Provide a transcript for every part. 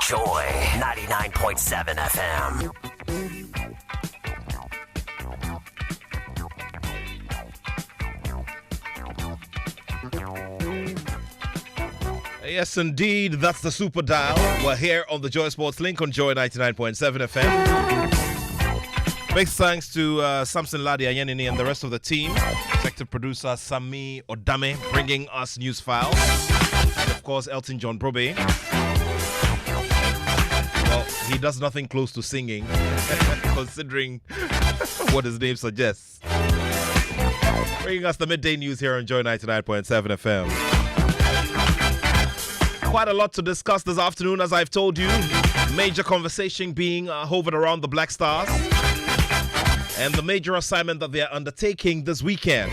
Joy 99.7 FM. Yes, indeed, that's the Super Dial. We're here on the Joy Sports Link on Joy 99.7 FM. Big thanks to Samson Ladi Ayenini and the rest of the team. Executive producer Sami Odame bringing us news files. And of course, Elton John Brobe. Well, he does nothing close to singing, considering what his name suggests. Bringing us the midday news here on Joy 99.7 FM. Quite a lot to discuss this afternoon, as I've told you. Major conversation being hovered around the Black Stars and the major assignment that they are undertaking this weekend.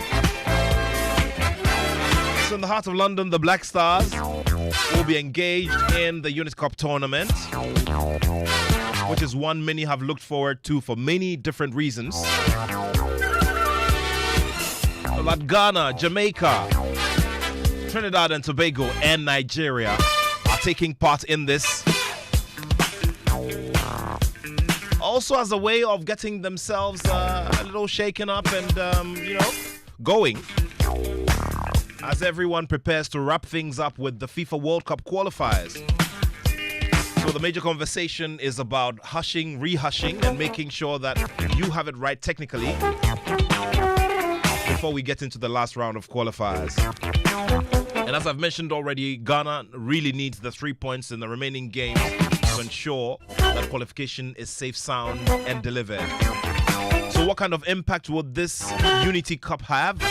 So in the heart of London, the Black Stars will be engaged in the Unit Cup tournament, which is one many have looked forward to for many different reasons. But Ghana, Jamaica, Trinidad and Tobago and Nigeria are taking part in this. Also as a way of getting themselves a little shaken up and, going. As everyone prepares to wrap things up with the FIFA World Cup qualifiers. So the major conversation is about hushing, rehushing, and making sure that you have it right technically before we get into the last round of qualifiers. And as I've mentioned already, Ghana really needs the 3 points in the remaining games to ensure that qualification is safe, sound, and delivered. So what kind of impact would this Unity Cup have?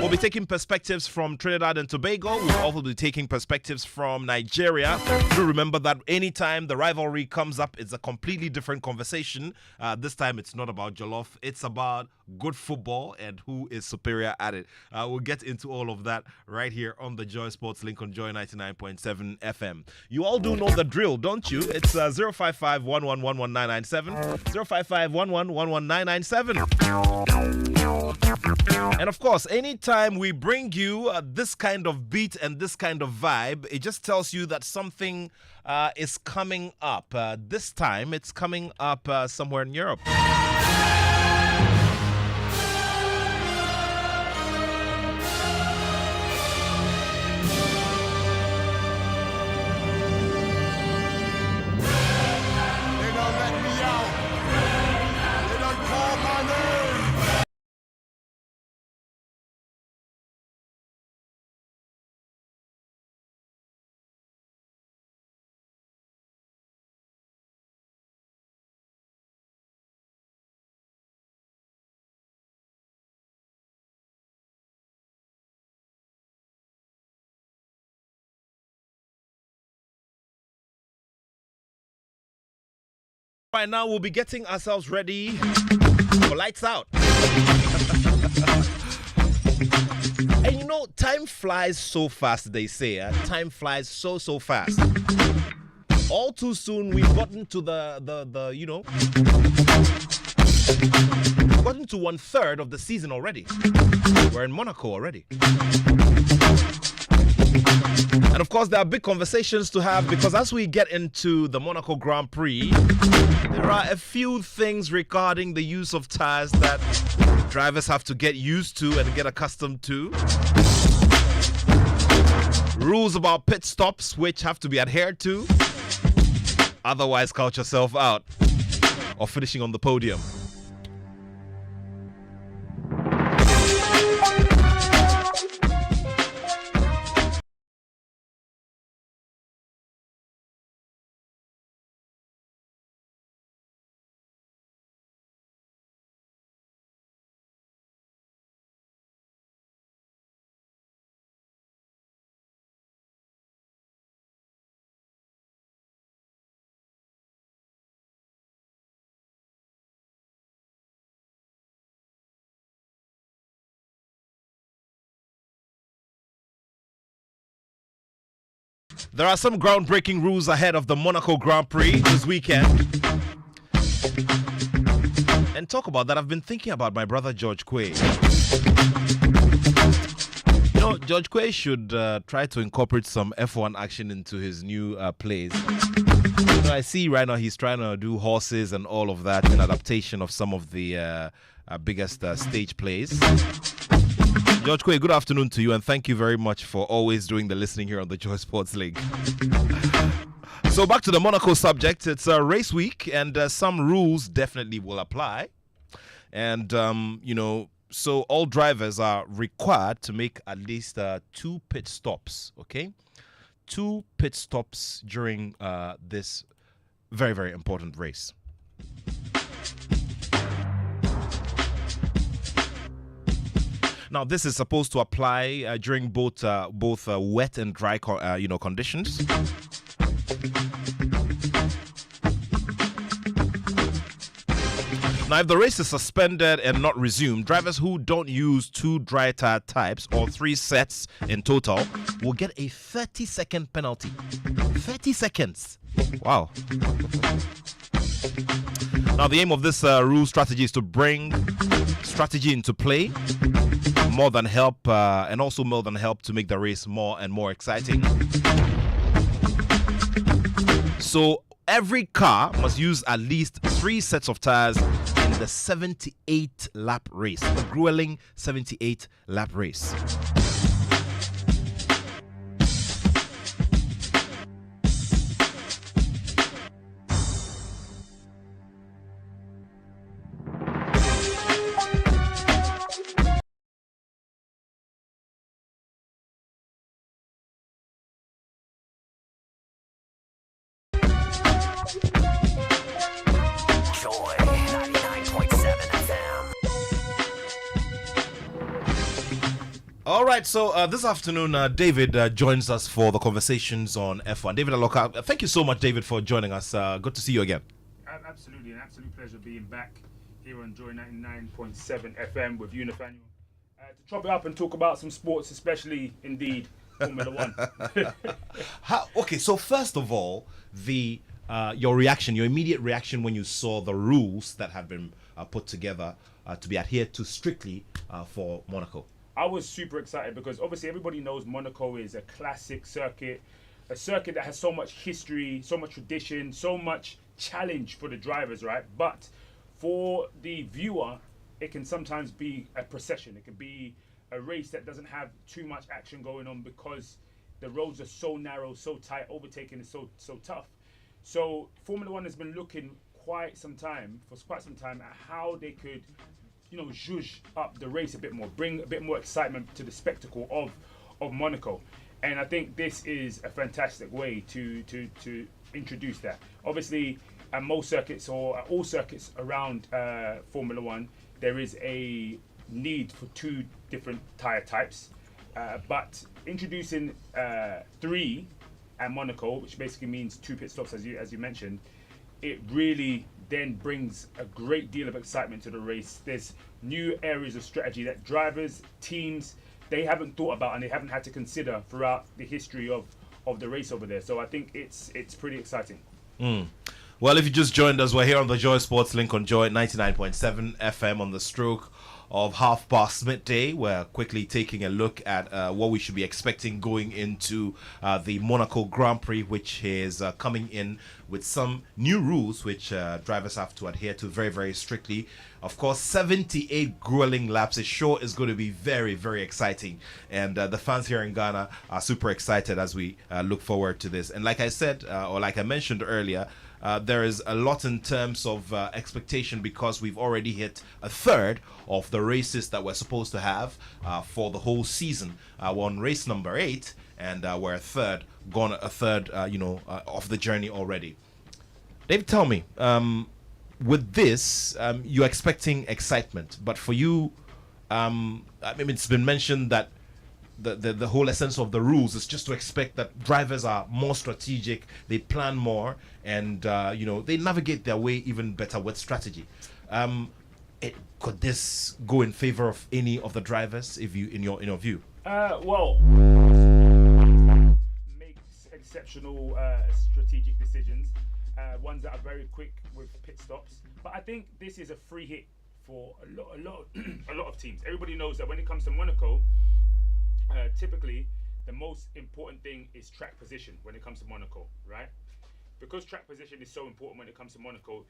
We'll be taking perspectives from Trinidad and Tobago. We'll also be taking perspectives from Nigeria. Do remember that anytime the rivalry comes up, it's a completely different conversation. This time, it's not about jollof. It's about good football and who is superior at it. We'll get into all of that right here on the Joy Sports Link on Joy 99.7 FM. You all do know the drill, don't you? It's 055 1111997, 055 1111997. And of course, anytime we bring you this kind of beat and this kind of vibe, it just tells you that something is coming up. This time, it's coming up somewhere in Europe. Right now, we'll be getting ourselves ready for lights out. And you know, time flies so fast, they say. Time flies so fast. All too soon, we've gotten to we've gotten to 1/3 of the season already. We're in Monaco already. And of course, there are big conversations to have because as we get into the Monaco Grand Prix, there are a few things regarding the use of tires that drivers have to get used to and get accustomed to. Rules about pit stops which have to be adhered to. Otherwise, count yourself out of finishing on the podium. There are some groundbreaking rules ahead of the Monaco Grand Prix this weekend. And talk about that, I've been thinking about my brother George Quay. You know, George Quay should try to incorporate some F1 action into his new plays. So I see right now he's trying to do horses and all of that in adaptation of some of the biggest stage plays. George Quay, good afternoon to you, and thank you very much for always doing the listening here on the Joy Sports Link. So back to the Monaco subject. It's a race week, and some rules definitely will apply. And, so all drivers are required to make at least 2 pit stops, okay? 2 pit stops during this very, very important race. Now, this is supposed to apply during both wet and dry, conditions. Now, if the race is suspended and not resumed, drivers who don't use 2 dry tire types or 3 sets in total will get a 30-second penalty. 30 seconds. Wow. Now, the aim of this rule strategy is to bring strategy into play, more than help to make the race more and more exciting. So every car must use at least 3 sets of tires in the 78 lap race, the grueling 78 lap race. Joy 99.7 FM. All right, so this afternoon, David joins us for the conversations on F1. David Aloka, thank you so much, David, for joining us. Good to see you again. Absolutely, an absolute pleasure being back here on Joy 99.7 FM with you, Nathaniel. To chop it up and talk about some sports, especially, indeed, Formula One. Okay, so first of all, your immediate reaction when you saw the rules that have been put together to be adhered to strictly for Monaco. I was super excited because obviously everybody knows Monaco is a classic circuit, a circuit that has so much history, so much tradition, so much challenge for the drivers, right? But for the viewer, it can sometimes be a procession. It can be a race that doesn't have too much action going on because the roads are so narrow, so tight, overtaking is so tough. So Formula One has been looking for quite some time at how they could, zhuzh up the race a bit more, bring a bit more excitement to the spectacle of Monaco. And I think this is a fantastic way to introduce that. Obviously, at most circuits or at all circuits around Formula One, there is a need for 2 different tyre types. But introducing 3 at Monaco, which basically means 2 pit stops, as you mentioned, it really then brings a great deal of excitement to the race. There's new areas of strategy that drivers, teams, they haven't thought about and they haven't had to consider throughout the history of the race over there. So I think it's pretty exciting. Well, if you just joined us, we're here on the Joy Sports Link on Joy 99.7 FM on the stroke of midday midday. We're quickly taking a look at what we should be expecting going into the Monaco Grand Prix, which is coming in with some new rules which drivers have to adhere to very, very strictly. Of course, 78 grueling laps. It sure is going to be very, very exciting. And the fans here in Ghana are super excited as we look forward to this. And like I said, or like I mentioned earlier, there is a lot in terms of expectation because we've already hit a third of the races that we're supposed to have for the whole season. We're on race number 8, and we're a third of the journey already. Dave, tell me, with this, you're expecting excitement, but for you, it's been mentioned that the whole essence of the rules is just to expect that drivers are more strategic, they plan more, and they navigate their way even better with strategy. Could this go in favor of any of the drivers, in your view? Well, makes exceptional strategic decisions, ones that are very quick with pit stops. But I think this is a free hit for a lot of teams. Everybody knows that when it comes to Monaco, typically the most important thing is track position when it comes to Monaco, right? because track position is so important when it comes to Monaco,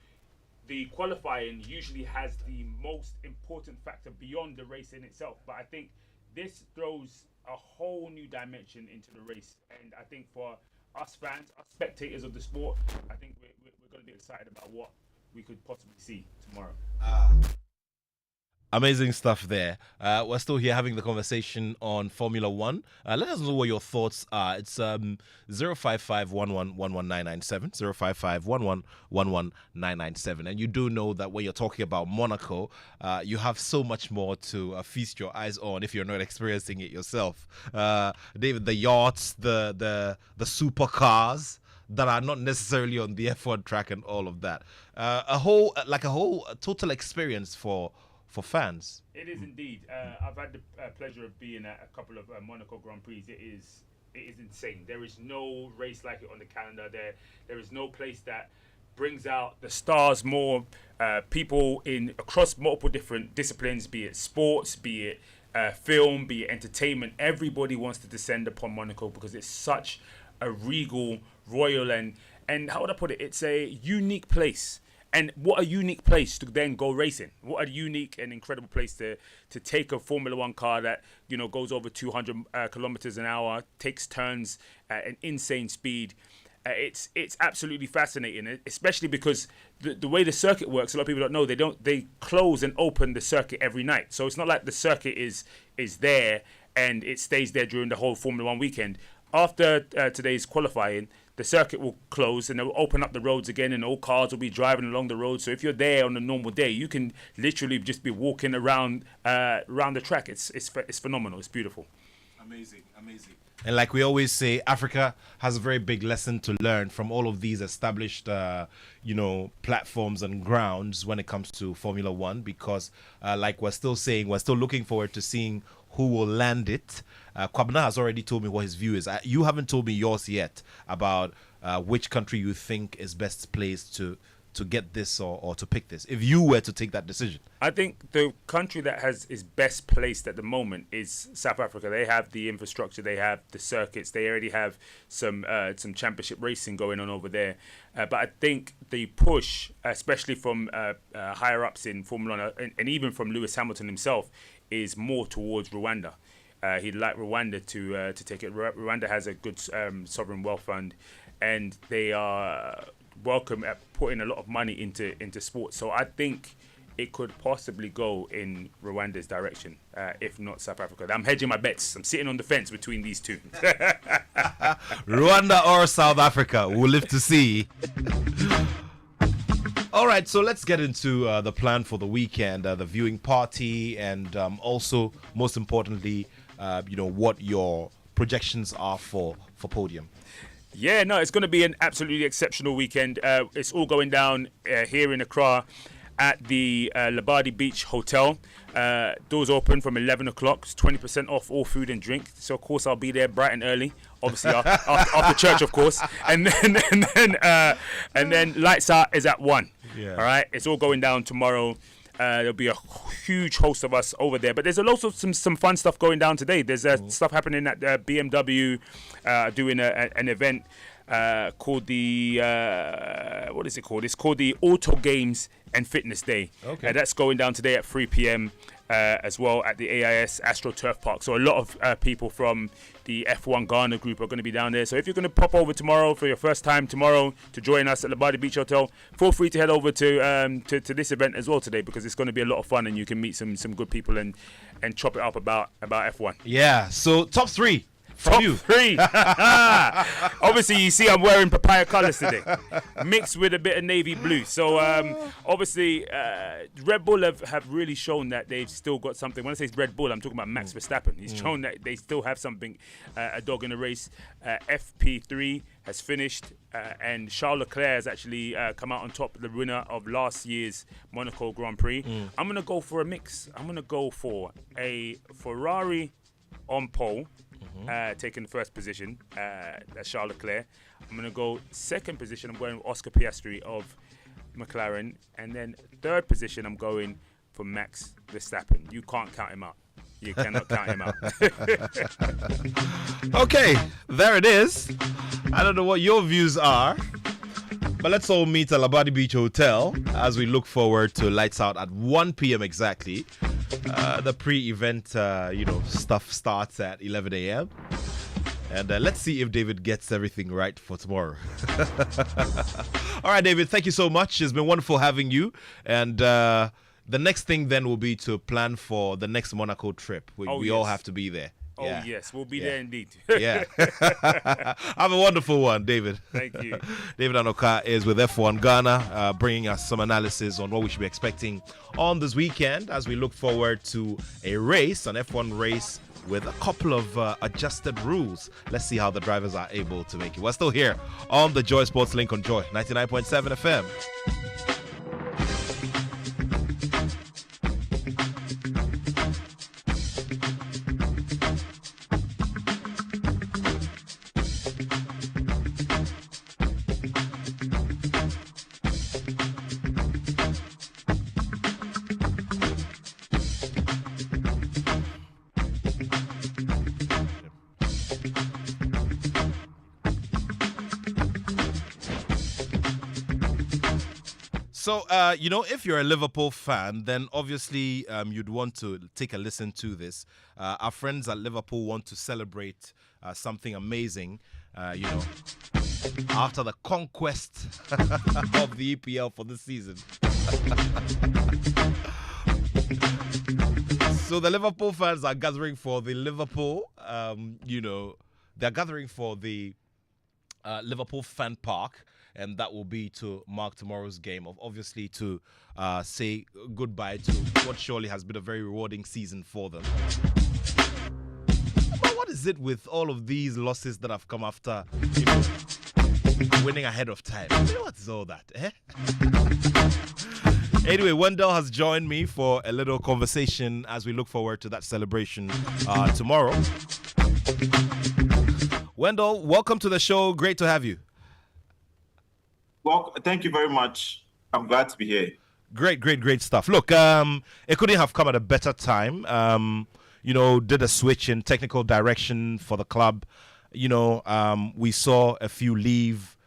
the qualifying usually has the most important factor beyond the race in itself. But I think this throws a whole new dimension into the race, and I think for us fans, us spectators of the sport, I think we're going to be excited about what we could possibly see tomorrow. Amazing stuff there. We're still here having the conversation on Formula One. Let us know what your thoughts are. It's 055-11-11997, 055-11-11997. And you do know that when you're talking about Monaco, you have so much more to feast your eyes on if you're not experiencing it yourself. David, the yachts, the supercars that are not necessarily on the F1 track and all of that. A whole total experience for fans. It is indeed. I've had the pleasure of being at a couple of Monaco Grand Prix. It is insane. There is no race like it on the calendar. There is no place that brings out the stars more. People across multiple different disciplines, be it sports, be it film, be it entertainment. Everybody wants to descend upon Monaco because it's such a regal, royal, and how would I put it? It's a unique place. And what a unique place to then go racing. What a unique and incredible place to take a Formula One car that, goes over 200 kilometers an hour, takes turns at an insane speed. It's absolutely fascinating, especially because the way the circuit works, a lot of people don't know, they close and open the circuit every night. So it's not like the circuit is there and it stays there during the whole Formula One weekend. After today's qualifying, the circuit will close and they'll open up the roads again, and all cars will be driving along the road. So if you're there on a normal day, you can literally just be walking around the track. It's phenomenal. It's beautiful. Amazing. And like we always say, Africa has a very big lesson to learn from all of these established, platforms and grounds when it comes to Formula One, because like we're still saying, we're still looking forward to seeing who will land it. Kwabena has already told me what his view is. You haven't told me yours yet about which country you think is best placed to get this or to pick this, if you were to take that decision. I think the country that is best placed at the moment is South Africa. They have the infrastructure, they have the circuits, they already have some championship racing going on over there. But I think the push, especially from higher ups in Formula One and even from Lewis Hamilton himself, is more towards Rwanda. He'd like Rwanda to take it. Rwanda has a good sovereign wealth fund, and they are welcome at putting a lot of money into sports. So I think it could possibly go in Rwanda's direction, if not South Africa. I'm hedging my bets. I'm sitting on the fence between these two. Rwanda or South Africa, we'll live to see. All right, so let's get into the plan for the weekend, the viewing party, and also, most importantly, what your projections are for podium. Yeah, no, it's going to be an absolutely exceptional weekend. It's all going down here in Accra at the Labadi Beach Hotel. Doors open from 11 o'clock. It's 20% off all food and drink. So, of course, I'll be there bright and early. Obviously, after church, of course. And then lights out is at 1. Yeah. All right? It's all going down tomorrow. There'll be a huge host of us over there. But there's also some fun stuff going down today. There's stuff happening at BMW doing an event called the what is it called? It's called the Auto Games and Fitness Day. Okay. That's going down today at 3 p.m. As well at the AIS AstroTurf Park. So a lot of people from the F1 Ghana group are going to be down there. So if you're going to pop over tomorrow for your first time tomorrow to join us at the Labadi Beach Hotel, feel free to head over to this event as well today, because it's going to be a lot of fun and you can meet some good people and chop it up about F1. Yeah. So top 3. Top 3. Obviously, you see I'm wearing papaya colours today, mixed with a bit of navy blue. So, obviously, Red Bull have really shown that they've still got something. When I say Red Bull, I'm talking about Max Verstappen. He's shown that they still have something, a dog in the race. FP3 has finished, and Charles Leclerc has actually come out on top, the winner of last year's Monaco Grand Prix. I'm going to go for a mix. I'm going to go for a Ferrari on pole. Taking the first position, that's Charles Leclerc. I'm going to go second position, I'm going with Oscar Piastri of McLaren. And then third position, I'm going for Max Verstappen. You can't count him out. You cannot count him out. Okay, there it is. I don't know what your views are, But let's all meet at Labadi Beach Hotel as we look forward to lights out at 1 p.m. exactly. The pre-event, stuff starts at 11 a.m. And let's see if David gets everything right for tomorrow. All right, David, thank you so much. It's been wonderful having you. And the next thing then will be to plan for the next Monaco trip. We all have to be there. Oh, yes, we'll be there indeed. Yeah. Have a wonderful one, David. Thank you. David Anoka is with F1 Ghana, bringing us some analysis on what we should be expecting on this weekend as we look forward to an F1 race with a couple of adjusted rules. Let's see how the drivers are able to make it. We're still here on the Joy Sports Link on Joy 99.7 FM. So, if you're a Liverpool fan, then obviously you'd want to take a listen to this. Our friends at Liverpool want to celebrate something amazing, after the conquest of the EPL for this season. So the Liverpool fans are gathering for the Liverpool, they're gathering for the Liverpool Fan Park. And that will be to mark tomorrow's game, obviously to say goodbye to what surely has been a very rewarding season for them. But what is it with all of these losses that have come after, winning ahead of time? What is all that, Anyway, Wendell has joined me for a little conversation as we look forward to that celebration tomorrow. Wendell, welcome to the show. Great to have you. Well, thank you very much. I'm glad to be here. Great stuff. Look, it couldn't have come at a better time. Did a switch in technical direction for the club. We saw a few leave.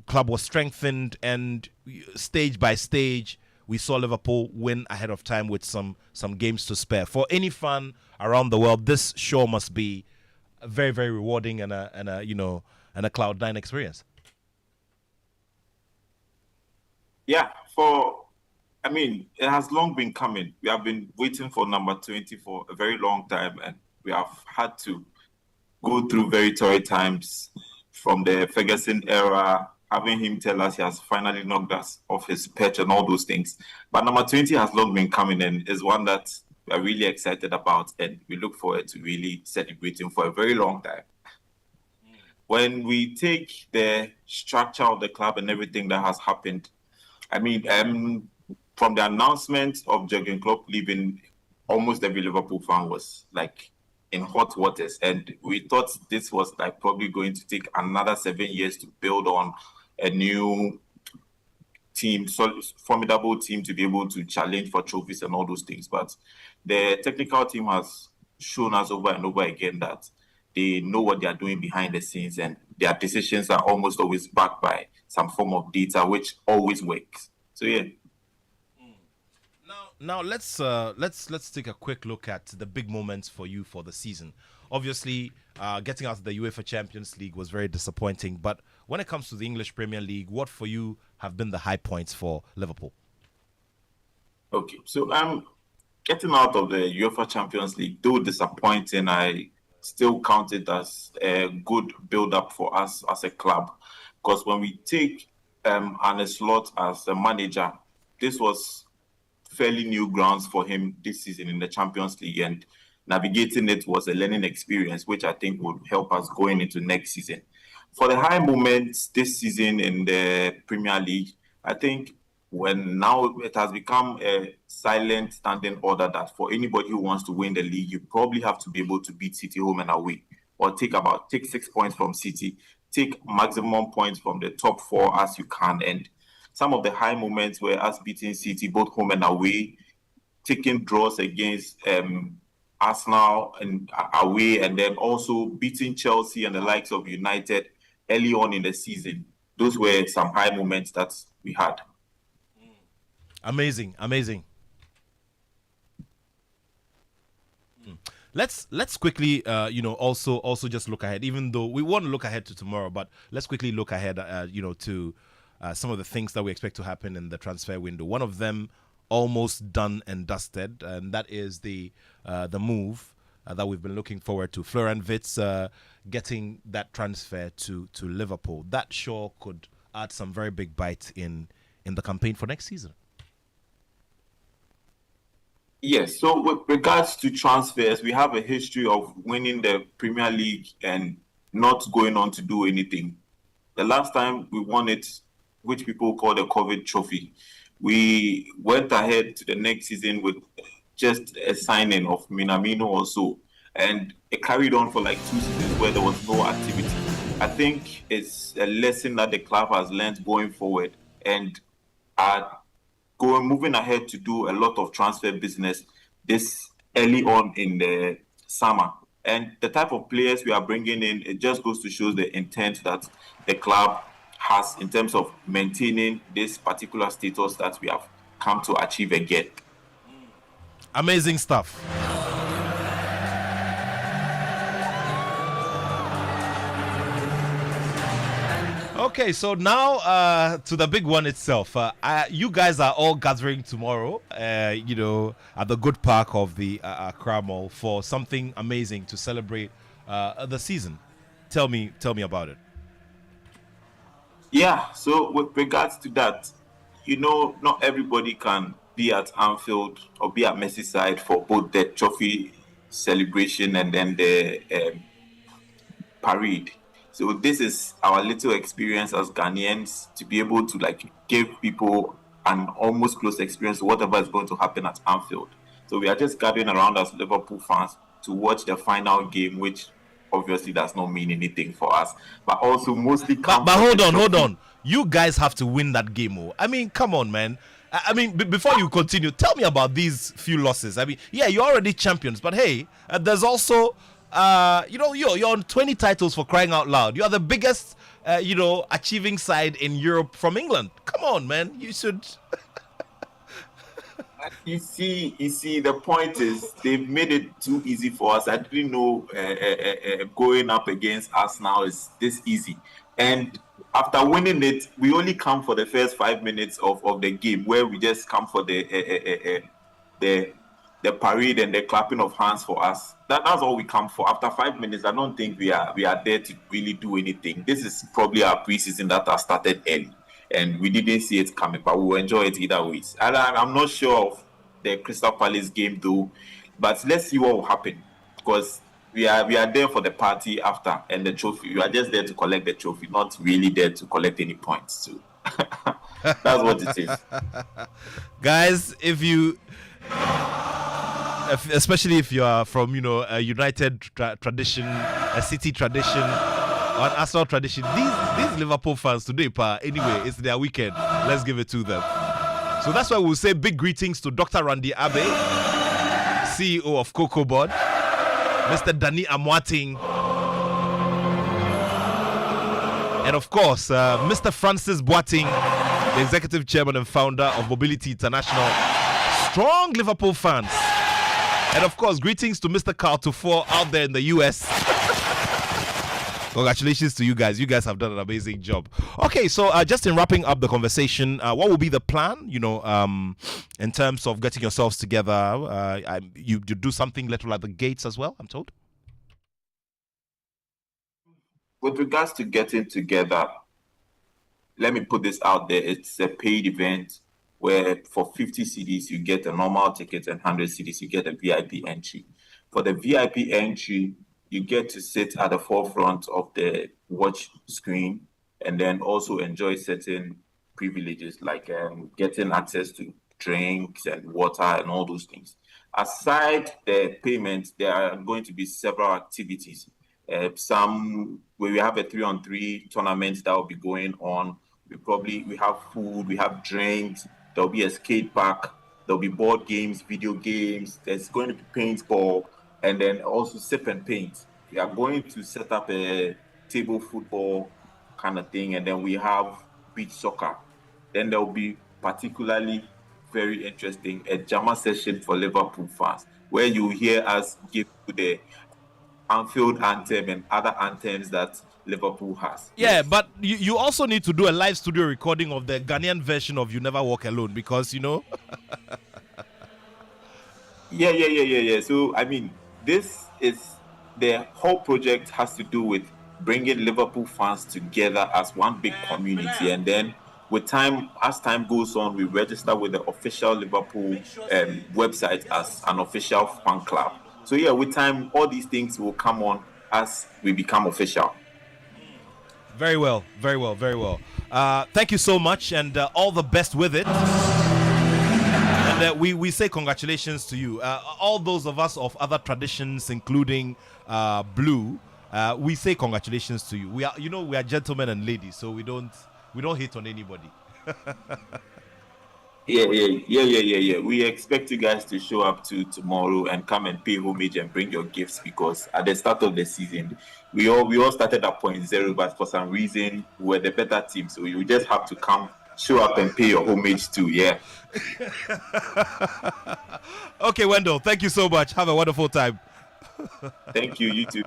Club was strengthened, and stage by stage, we saw Liverpool win ahead of time with some games to spare. For any fan around the world, this show must be very, very rewarding and a Cloud9 experience. Yeah, it has long been coming. We have been waiting for number 20 for a very long time, and we have had to go through very torrid times from the Ferguson era, having him tell us he has finally knocked us off his perch and all those things. But number 20 has long been coming and is one that we are really excited about, and we look forward to really celebrating for a very long time. When we take the structure of the club and everything that has happened, from the announcement of Jurgen Klopp leaving, almost every Liverpool fan was like in hot waters, and we thought this was like probably going to take another 7 years to build on a new team, formidable team to be able to challenge for trophies and all those things. But the technical team has shown us over and over again that they know what they are doing behind the scenes, and their decisions are almost always backed by some form of data, which always works. So yeah. Now let's take a quick look at the big moments for you for the season. Obviously, getting out of the UEFA Champions League was very disappointing. But when it comes to the English Premier League, what for you have been the high points for Liverpool? Okay, so getting out of the UEFA Champions League, though disappointing, I still count it as a good build-up for us as a club. Because when we take Arne Slot as a manager, this was fairly new grounds for him this season in the Champions League, and navigating it was a learning experience, which I think would help us going into next season. For the high moments this season in the Premier League, I think when now it has become a silent standing order that for anybody who wants to win the league, you probably have to be able to beat City home and away, or take 6 points from City, take maximum points from the top four as you can. And some of the high moments were us beating City both home and away, taking draws against Arsenal and away, and then also beating Chelsea and the likes of United early on in the season. those were some high moments that we had. Amazing. Let's quickly, also just look ahead. Even though we want to look ahead to tomorrow, but let's quickly look ahead, to some of the things that we expect to happen in the transfer window. One of them almost done and dusted, and that is the move that we've been looking forward to. Florian Wirtz getting that transfer to Liverpool. That sure could add some very big bite in the campaign for next season. Yes, so with regards to transfers, we have a history of winning the Premier League and not going on to do anything. The last time we won it, which people call the COVID trophy, we went ahead to the next season with just a signing of Minamino or so, and it carried on for like 2 seasons where there was no activity. I think it's a lesson that the club has learned going forward, and moving ahead to do a lot of transfer business this early on in the summer. And the type of players we are bringing in, it just goes to show the intent that the club has in terms of maintaining this particular status that we have come to achieve again. Amazing stuff. Okay, so now to the big one itself. You guys are all gathering tomorrow, at the Good Park of the Accra Mall for something amazing to celebrate the season. Tell me about it. Yeah, so with regards to that, not everybody can be at Anfield or be at Merseyside for both the trophy celebration and then the parade. So this is our little experience as Ghanaians to be able to give people an almost close experience to whatever is going to happen at Anfield. So we are just gathering around as Liverpool fans to watch the final game, which obviously does not mean anything for us, but also mostly. But hold on. You guys have to win that game. Oh, I mean, come on, man. I mean, before you continue, tell me about these few losses. I mean, yeah, you're already champions, but hey, there's also. You're on 20 titles, for crying out loud. You are the biggest, achieving side in Europe from England. Come on, man. You should. You see, the point is they've made it too easy for us. I didn't know going up against Arsenal is this easy. And after winning it, we only come for the first 5 minutes of the game, where we just come for the parade and the clapping of hands for us. That's all we come for. After 5 minutes, I don't think we are there to really do anything. This is probably our pre-season that has started early, and we didn't see it coming, but we will enjoy it either way. I'm not sure of the Crystal Palace game though, but let's see what will happen, because we are there for the party after and the trophy. We are just there to collect the trophy, not really there to collect any points. So that's what it is. Guys, especially if you are from a United tradition, a City tradition, or an Arsenal tradition, these Liverpool fans today, anyway, it's their weekend. Let's give it to them. So that's why we'll say big greetings to Dr. Randy Abe, CEO of Cocoa Board, Mr. Danny Amwating, and of course Mr. Francis Boating, the executive chairman and founder of Mobility International. Strong Liverpool fans. And of course, greetings to Mr. Carl Tufor out there in the US. Congratulations to you guys. You guys have done an amazing job. Okay, so just in wrapping up the conversation, what will be the plan, in terms of getting yourselves together? You do something little like the gates as well, I'm told? With regards to getting together, let me put this out there. It's a paid event where for 50 cedis you get a normal ticket and 100 cedis you get a VIP entry. For the VIP entry, you get to sit at the forefront of the watch screen and then also enjoy certain privileges like getting access to drinks and water and all those things. Aside the payment, there are going to be several activities. Some where we have a 3-on-3 tournament that will be going on. We have food, we have drinks. There'll be a skate park. There'll be board games, video games. There's going to be paintball, and then also sip and paint. We are going to set up a table football kind of thing, and then we have beach soccer. Then there will be particularly very interesting a Jama session for Liverpool fans, where you hear us give the Anfield anthem and other anthems that Liverpool has. Yeah, but you also need to do a live studio recording of the Ghanaian version of You Never Walk Alone, because, you know. Yeah. So, I mean, this is the whole project has to do with bringing Liverpool fans together as one big community. And then with time, as time goes on, we register with the official Liverpool website as an official fan club. So, yeah, with time, all these things will come on as we become official. Very well. Thank you so much, and all the best with it. And we say congratulations to you. All those of us of other traditions, including Blue, we say congratulations to you. We are gentlemen and ladies, so we don't hate on anybody. Yeah. We expect you guys to show up to tomorrow and come and pay homage and bring your gifts, because at the start of the season, we all started at 0, but for some reason we were the better team. So you just have to come, show up and pay your homage too. Yeah. Okay, Wendell, thank you so much. Have a wonderful time. Thank you. You too.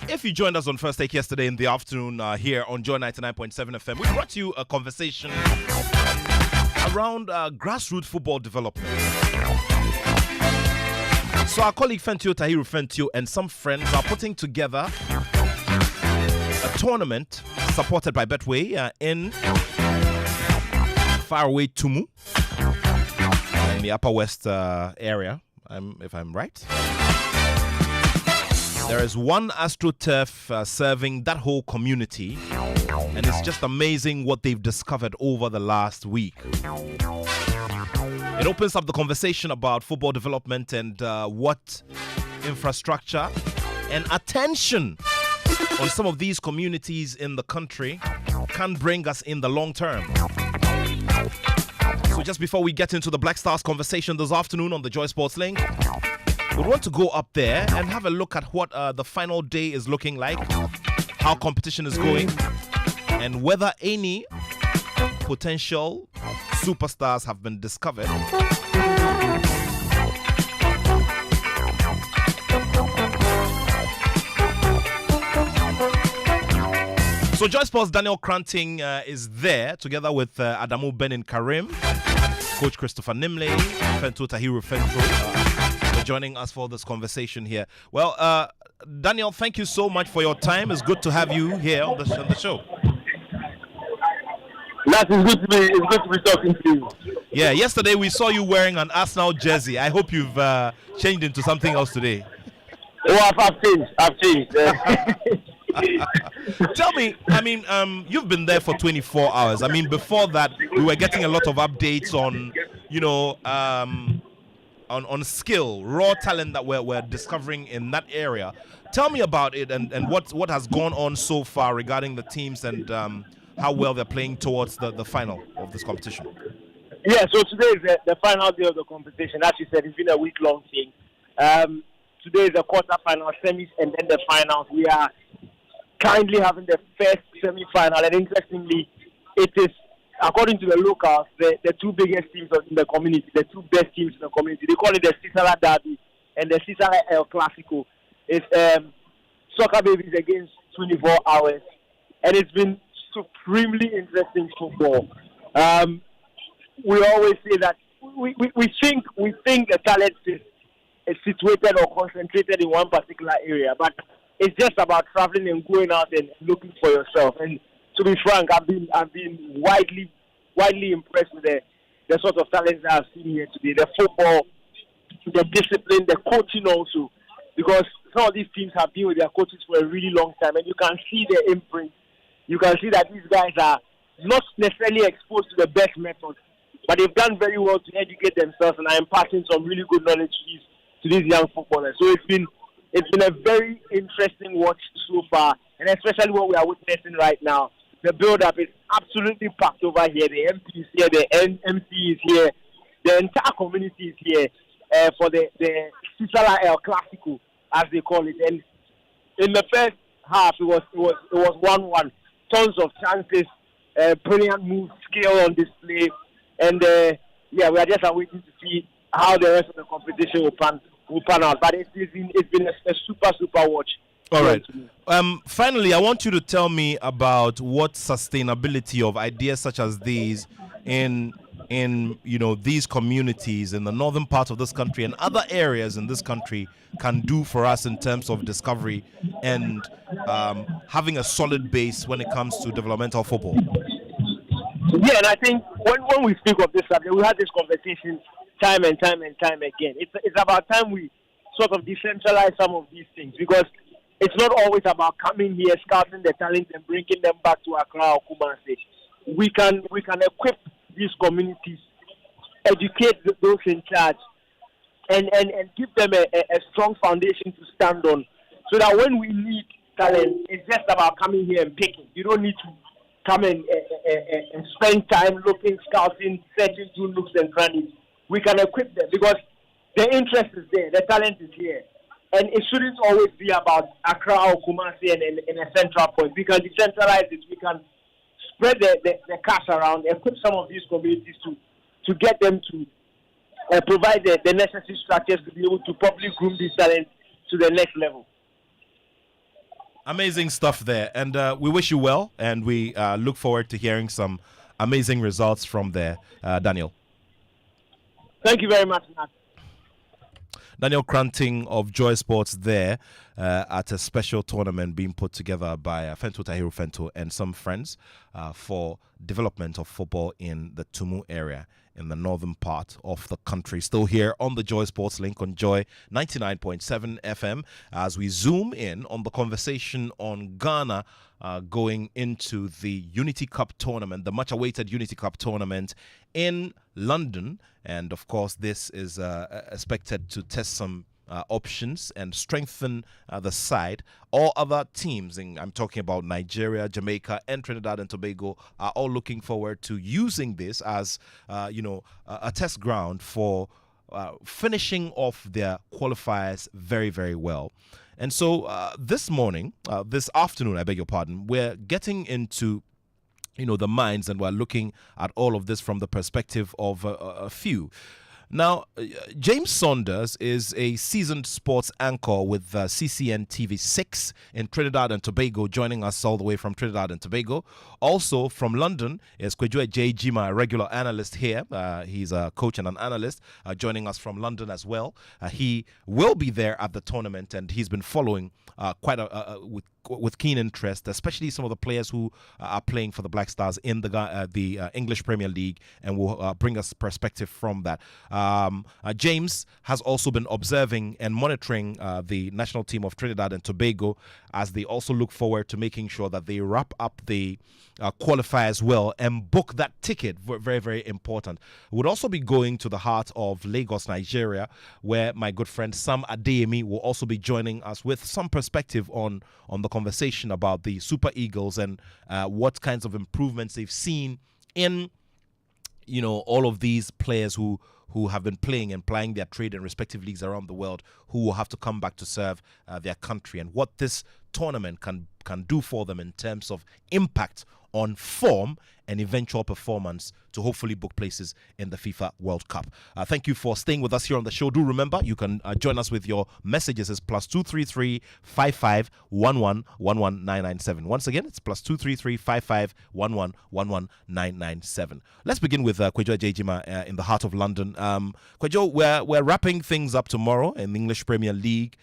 If you joined us on First Take yesterday in the afternoon here on Joy 99.7 FM, we brought you a conversation around grassroots football development. So our colleague Fentio Tahiru Fentio and some friends are putting together a tournament supported by Betway in faraway Tumu in the Upper West area, if I'm right. There is one AstroTurf serving that whole community, and it's just amazing what they've discovered over the last week. It opens up the conversation about football development and what infrastructure and attention on some of these communities in the country can bring us in the long term. So just before we get into the Black Stars conversation this afternoon on the Joy Sports Link, we want to go up there and have a look at what the final day is looking like, how competition is going, and whether any potential superstars have been discovered. So Joy Sports' Daniel Cranting is there together with Adamu Benin Karim, Coach Christopher Nimley, Fento Tahiru Fento, joining us for this conversation here. Well, Daniel, thank you so much for your time. It's good to have you here on the show. That is good to be. It's good to be talking to you. Yeah, yesterday we saw you wearing an Arsenal jersey. I hope you've changed into something else today. Oh, I've changed. Tell me, I mean, you've been there for 24 hours. I mean, before that, we were getting a lot of updates on, on skill, raw talent that we're discovering in that area. Tell me about it and what has gone on so far regarding the teams and how well they're playing towards the final of this competition. Yeah, so today is the final day of the competition. As you said, it's been a week-long thing. Today is the quarter-final, semis, and then the finals. We are kindly having the first semi-final, and interestingly, it is, according to the locals, the two biggest teams in the community, the two best teams in the community. They call it the Sisala Derby and the Sisala El Clasico. It's soccer babies against 24 hours, and it's been supremely interesting football. we always say that we think the talent is situated or concentrated in one particular area, but it's just about traveling and going out and looking for yourself. And to be frank, I've been widely impressed with the sort of talents that I've seen here today. The football, the discipline, the coaching also, because some of these teams have been with their coaches for a really long time, and you can see their imprint. You can see that these guys are not necessarily exposed to the best methods, but they've done very well to educate themselves and are imparting some really good knowledge to these young footballers. So it's been a very interesting watch so far, and especially what we are witnessing right now. The build-up is absolutely packed over here. The MP is here, the MC is here, the entire community is here for the Sisala El Clasico, as they call it. And in the first half, it was 1-1. Tons of chances, brilliant moves, skill on display, and we are just waiting to see how the rest of the competition will pan out. But it's been a super watch. All right. Finally, I want you to tell me about what sustainability of ideas such as these in these communities in the northern part of this country and other areas in this country can do for us in terms of discovery and having a solid base when it comes to developmental football. Yeah, and I think when we speak of this subject, we had this conversation time and time again. It's about time we sort of decentralize some of these things, because it's not always about coming here, scouting the talent and bringing them back to Accra or Kumasi. We can equip these communities, educate those in charge, and give them a strong foundation to stand on, so that when we need talent, it's just about coming here and picking. You don't need to come and spend time looking, scouting, searching through nooks and crannies. We can equip them because the interest is there, the talent is here. And it shouldn't always be about Accra or Kumasi and a central point. We can decentralize it. We can spread the cash around, equip some of these communities to get them to provide the necessary structures to be able to properly groom these talents to the next level. Amazing stuff there. And we wish you well, and we look forward to hearing some amazing results from there, Daniel. Thank you very much, Nat. Daniel Cranting of Joy Sports there at a special tournament being put together by Fento Tahiru Fento and some friends for development of football in the Tumu area in the northern part of the country. Still here on the Joy Sports link on Joy 99.7 FM as we zoom in on the conversation on Ghana going into the Unity Cup tournament, the much-awaited Unity Cup tournament in London. And, of course, this is expected to test some options and strengthen the side. All other teams, and I'm talking about Nigeria, Jamaica, and Trinidad and Tobago, are all looking forward to using this as, a test ground for finishing off their qualifiers very, very well. And so this afternoon, I beg your pardon, we're getting into the minds, and we're looking at all of this from the perspective of a few. Now, James Saunders is a seasoned sports anchor with CCN TV6 in Trinidad and Tobago, joining us all the way from Trinidad and Tobago. Also from London is Kwejue J. Jima, a regular analyst here. He's a coach and an analyst, joining us from London as well. He will be there at the tournament, and he's been following with keen interest, especially some of the players who are playing for the Black Stars in the English Premier League, and will bring us perspective from that. James has also been observing and monitoring the national team of Trinidad and Tobago as they also look forward to making sure that they wrap up the qualifiers well and book that ticket. Very, very important. We'll also be going to the heart of Lagos, Nigeria, where my good friend Sam Adeyemi will also be joining us with some perspective on the conversation about the Super Eagles and what kinds of improvements they've seen in all of these players who have been playing and plying their trade in respective leagues around the world, who will have to come back to serve their country, and what this tournament can do for them in terms of impact on form and eventual performance to hopefully book places in the FIFA World Cup. Thank you for staying with us here on the show. Do remember, you can join us with your messages. It's +233 55 11 11 997. Once again, it's +233 55 11 11 997. Let's begin with Kwejo Ejejima in the heart of London. Kwejo, we're wrapping things up tomorrow in the English Premier League.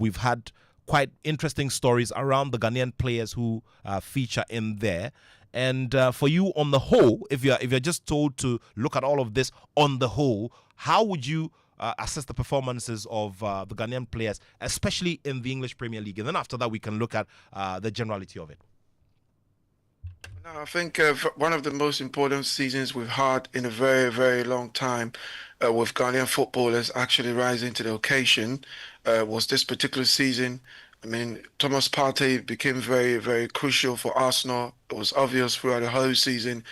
We've had quite interesting stories around the Ghanaian players who feature in there. And for you, on the whole, if you're just told to look at all of this on the whole, how would you assess the performances of the Ghanaian players, especially in the English Premier League? And then after that, we can look at the generality of it. I think one of the most important seasons we've had in a very, very long time with Ghanaian footballers actually rising to the occasion was this particular season. I mean, Thomas Partey became very, very crucial for Arsenal. It was obvious throughout the whole season.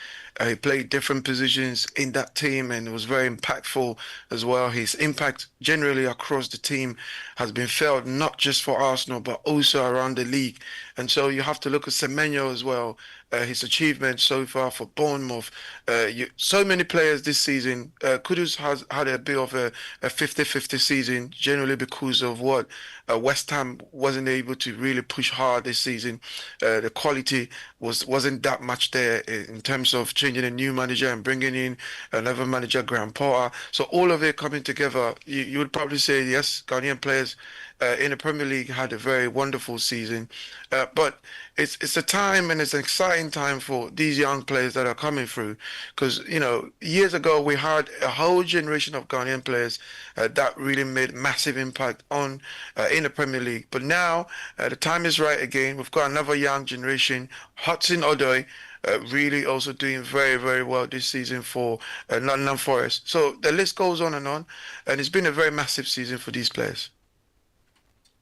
He played different positions in that team and it was very impactful as well. His impact generally across the team has been felt not just for Arsenal, but also around the league. And so you have to look at Semenyo as well. His achievements so far for Bournemouth. So many players this season. Kudus has had a bit of a 50-50 season, generally because of what West Ham wasn't able to really push hard this season. The quality wasn't that much there in terms of changing a new manager and bringing in another manager, Graham Potter. So all of it coming together, you would probably say, yes, Ghanaian players in the Premier League had a very wonderful season. But it's a time and it's an exciting time for these young players that are coming through. Because, years ago, we had a whole generation of Ghanaian players that really made massive impact on in the Premier League. But now the time is right again. We've got another young generation, Hudson Odoi, really also doing very, very well this season for Nottingham Forest. So the list goes on, and it's been a very massive season for these players.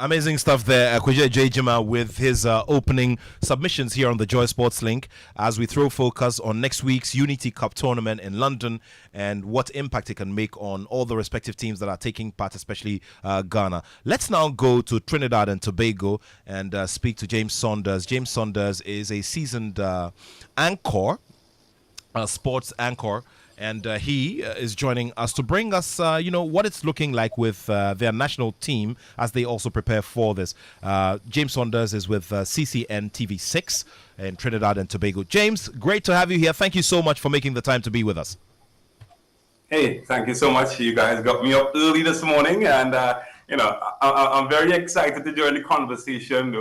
Amazing stuff there, Kwejo Ejejima, with his opening submissions here on the Joy Sports Link as we throw focus on next week's Unity Cup tournament in London and what impact it can make on all the respective teams that are taking part, especially Ghana. Let's now go to Trinidad and Tobago and speak to James Saunders. James Saunders is a seasoned anchor, sports anchor, and he is joining us to bring us, what it's looking like with their national team as they also prepare for this. James Saunders is with CCN TV6 in Trinidad and Tobago. James, great to have you here. Thank you so much for making the time to be with us. Hey, thank you so much. You guys got me up early this morning, and I'm very excited to join the conversation.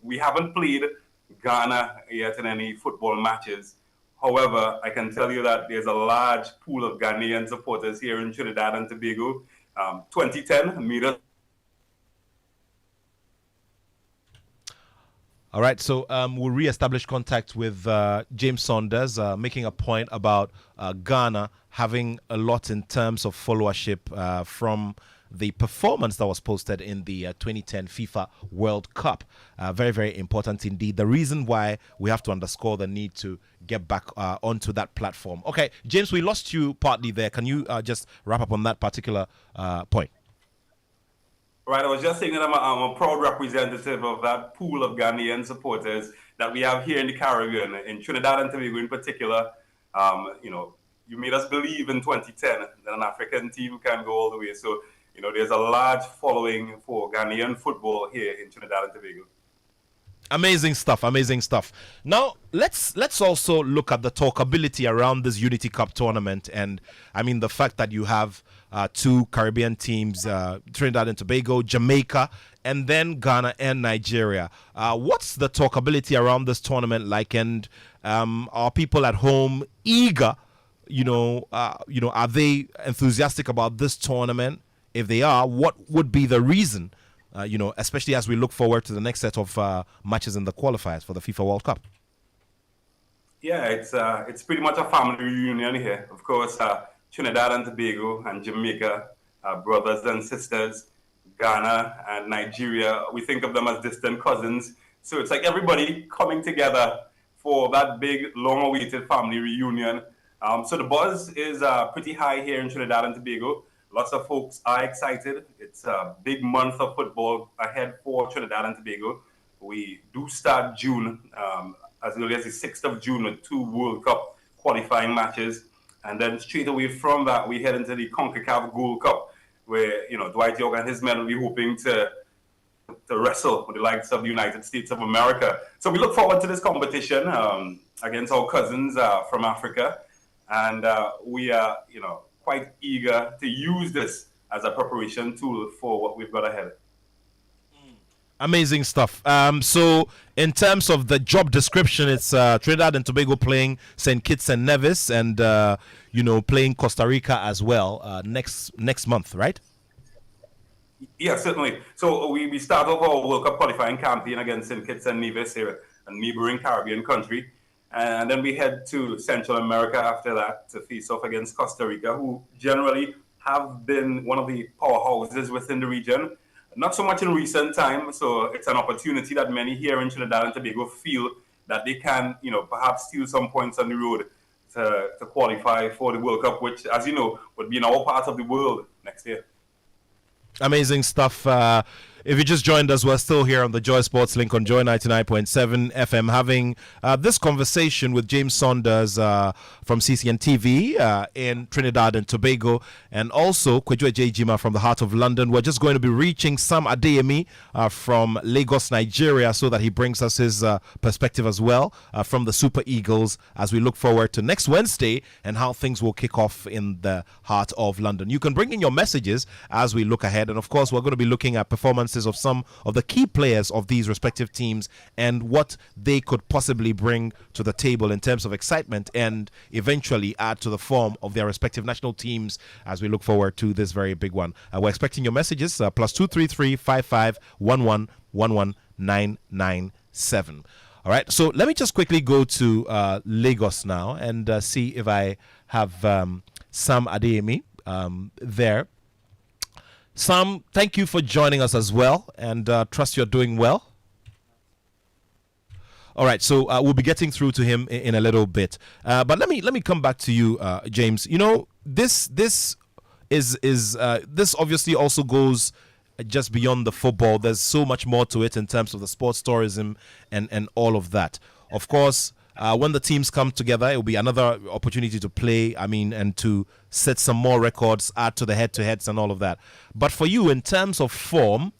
We haven't played Ghana yet in any football matches. However, I can tell you that there's a large pool of Ghanaian supporters here in Trinidad and Tobago. 2010 made us. All right, so we'll re-establish contact with James Saunders, making a point about Ghana having a lot in terms of followership from the performance that was posted in the 2010 FIFA World Cup. Very, very important indeed. The reason why we have to underscore the need to get back onto that platform. Okay, James, we lost you partly there. Can you just wrap up on that particular point? Right, I was just saying that I'm a proud representative of that pool of Ghanaian supporters that we have here in the Caribbean, in Trinidad and Tobago in particular. You made us believe in 2010 that an African team can go all the way. So, there's a large following for Ghanaian football here in Trinidad and Tobago. Amazing stuff, amazing stuff. Now, let's also look at the talkability around this Unity Cup tournament. And, the fact that you have two Caribbean teams, Trinidad and Tobago, Jamaica, and then Ghana and Nigeria. What's the talkability around this tournament like? And are people at home eager? Are they enthusiastic about this tournament? If they are, what would be the reason? Especially as we look forward to the next set of matches in the qualifiers for the FIFA World Cup. Yeah, it's pretty much a family reunion here. Of course, Trinidad and Tobago and Jamaica, brothers and sisters, Ghana and Nigeria, we think of them as distant cousins. So it's like everybody coming together for that big, long-awaited family reunion. So the buzz is pretty high here in Trinidad and Tobago. Lots of folks are excited. It's a big month of football ahead for Trinidad and Tobago. We do start June as early as the 6th of June with 2 World Cup qualifying matches. And then straight away from that, we head into the CONCACAF Gold Cup, where, Dwight York and his men will be hoping to wrestle with the likes of the United States of America. So we look forward to this competition against our cousins from Africa. And we are, quite eager to use this as a preparation tool for what we've got ahead. Amazing stuff. So in terms of the job description, it's Trinidad and Tobago playing St. Kitts and Nevis and, playing Costa Rica as well next month, right? Yeah, certainly. So we start off our World Cup qualifying campaign against St. Kitts and Nevis here, a neighboring Caribbean country. And then we head to Central America after that to face off against Costa Rica, who generally have been one of the powerhouses within the region. Not so much in recent time, so it's an opportunity that many here in Trinidad and Tobago feel that they can, perhaps steal some points on the road to qualify for the World Cup, which, as you know, would be in our part of the world next year. Amazing stuff. If you just joined us, we're still here on the Joy Sports Link on Joy 99.7 FM, having this conversation with James Saunders from CCN TV in Trinidad and Tobago, and also Kwejue Jima from the heart of London. We're just going to be reaching Sam Adeyemi from Lagos, Nigeria, so that he brings us his perspective as well from the Super Eagles as we look forward to next Wednesday and how things will kick off in the heart of London. You can bring in your messages as we look ahead, and of course, we're going to be looking at performances of some of the key players of these respective teams and what they could possibly bring to the table in terms of excitement and eventually add to the form of their respective national teams as we look forward to this very big one. We're expecting your messages, plus 233 55 11 11997. All right, so let me just quickly go to Lagos now and see if I have Sam Adeyemi there. Sam, thank you for joining us as well, and trust you're doing well. All right, so we'll be getting through to him in a little bit, but let me come back to you, James. This obviously also goes just beyond the football. There's so much more to it in terms of the sports tourism and all of that. Of course, when the teams come together, it will be another opportunity to play, and to set some more records, add to the head-to-heads and all of that. But for you, in terms of form,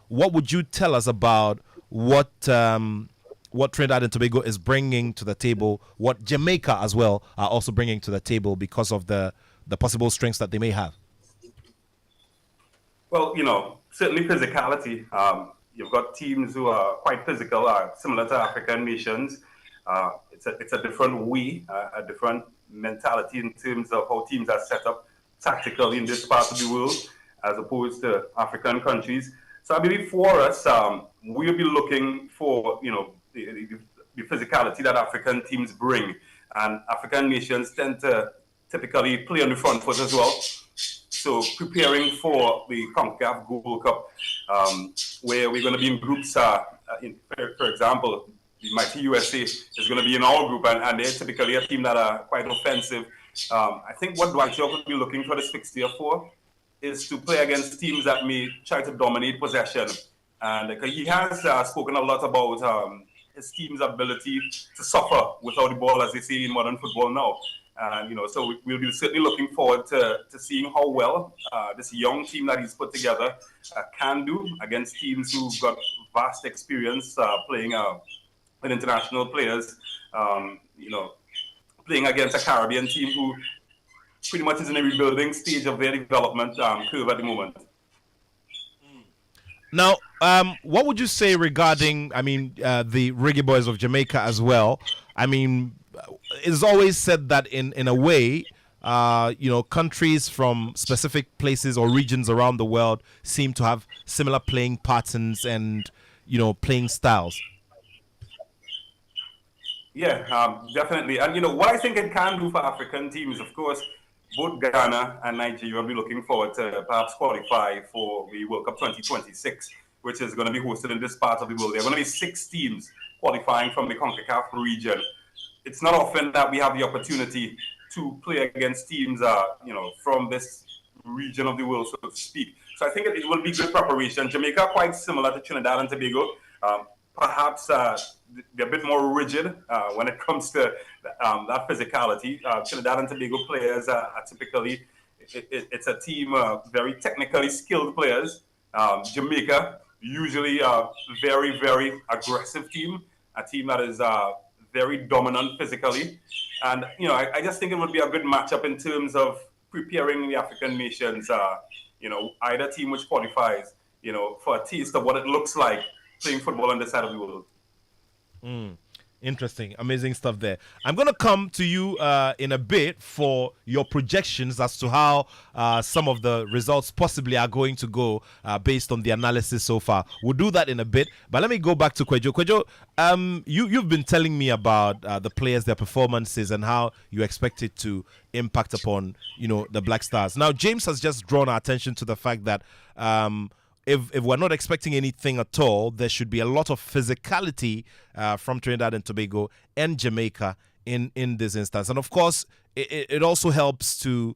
what would you tell us about what Trinidad and Tobago is bringing to the table, what Jamaica as well are also bringing to the table because of the possible strengths that they may have? Well, certainly physicality. You've got teams who are quite physical, similar to African nations. It's a different way, a different mentality in terms of how teams are set up tactically in this part of the world as opposed to African countries. So I believe for us, we'll be looking for, the physicality that African teams bring. And African nations tend to typically play on the front foot as well. So preparing for the CONCACAF Gold Cup, where we're going to be in groups, for example, the mighty USA is going to be in our group, and they're typically a team that are quite offensive. I think what Dwight York will be looking for this fixture for is to play against teams that may try to dominate possession. And he has spoken a lot about his team's ability to suffer without the ball, as they say in modern football now. And, so we'll be certainly looking forward to seeing how well this young team that he's put together can do against teams who've got vast experience playing with international players, playing against a Caribbean team who pretty much is in a rebuilding stage of their development curve at the moment. Now, what would you say regarding, the Reggae Boys of Jamaica as well? It's always said that in a way, countries from specific places or regions around the world seem to have similar playing patterns and, playing styles. Yeah, definitely. And, what I think it can do for African teams, of course, both Ghana and Nigeria will be looking forward to perhaps qualify for the World Cup 2026, which is going to be hosted in this part of the world. There are going to be 6 teams qualifying from the CONCACAF region. It's not often that we have the opportunity to play against teams, from this region of the world, so to speak. So I think it will be good preparation. Jamaica quite similar to Trinidad and Tobago. perhaps they're a bit more rigid when it comes to that physicality. Trinidad and Tobago players are typically, it's a team of very technically skilled players. Jamaica, usually a very, very aggressive team, a team that is very dominant physically. And, I just think it would be a good matchup in terms of preparing the African nations, either team which qualifies, for a taste of what it looks like playing football on this side of the world. Interesting. Amazing stuff there. I'm going to come to you in a bit for your projections as to how some of the results possibly are going to go based on the analysis so far. We'll do that in a bit. But let me go back to Kwejo. Kwejo, you've been telling me about the players, their performances, and how you expect it to impact upon, the Black Stars. Now, James has just drawn our attention to the fact that if we're not expecting anything at all, there should be a lot of physicality from Trinidad and Tobago and Jamaica in this instance. And of course, it also helps to,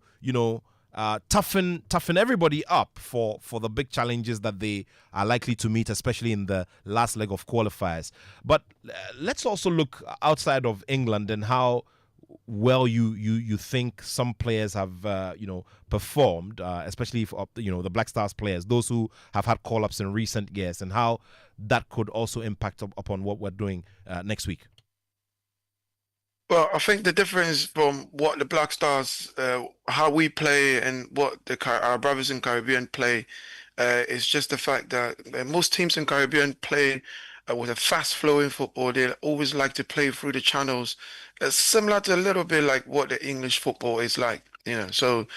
toughen everybody up for the big challenges that they are likely to meet, especially in the last leg of qualifiers. But let's also look outside of England and how well you think some players have performed, especially for the Black Stars players, those who have had call-ups in recent years, and how that could also impact upon what we're doing next week. Well, I think the difference from what the Black Stars, how we play, and what our brothers in Caribbean play is just the fact that most teams in Caribbean play with a fast-flowing football. They always like to play through the channels, similar to a little bit like what the English football is like, So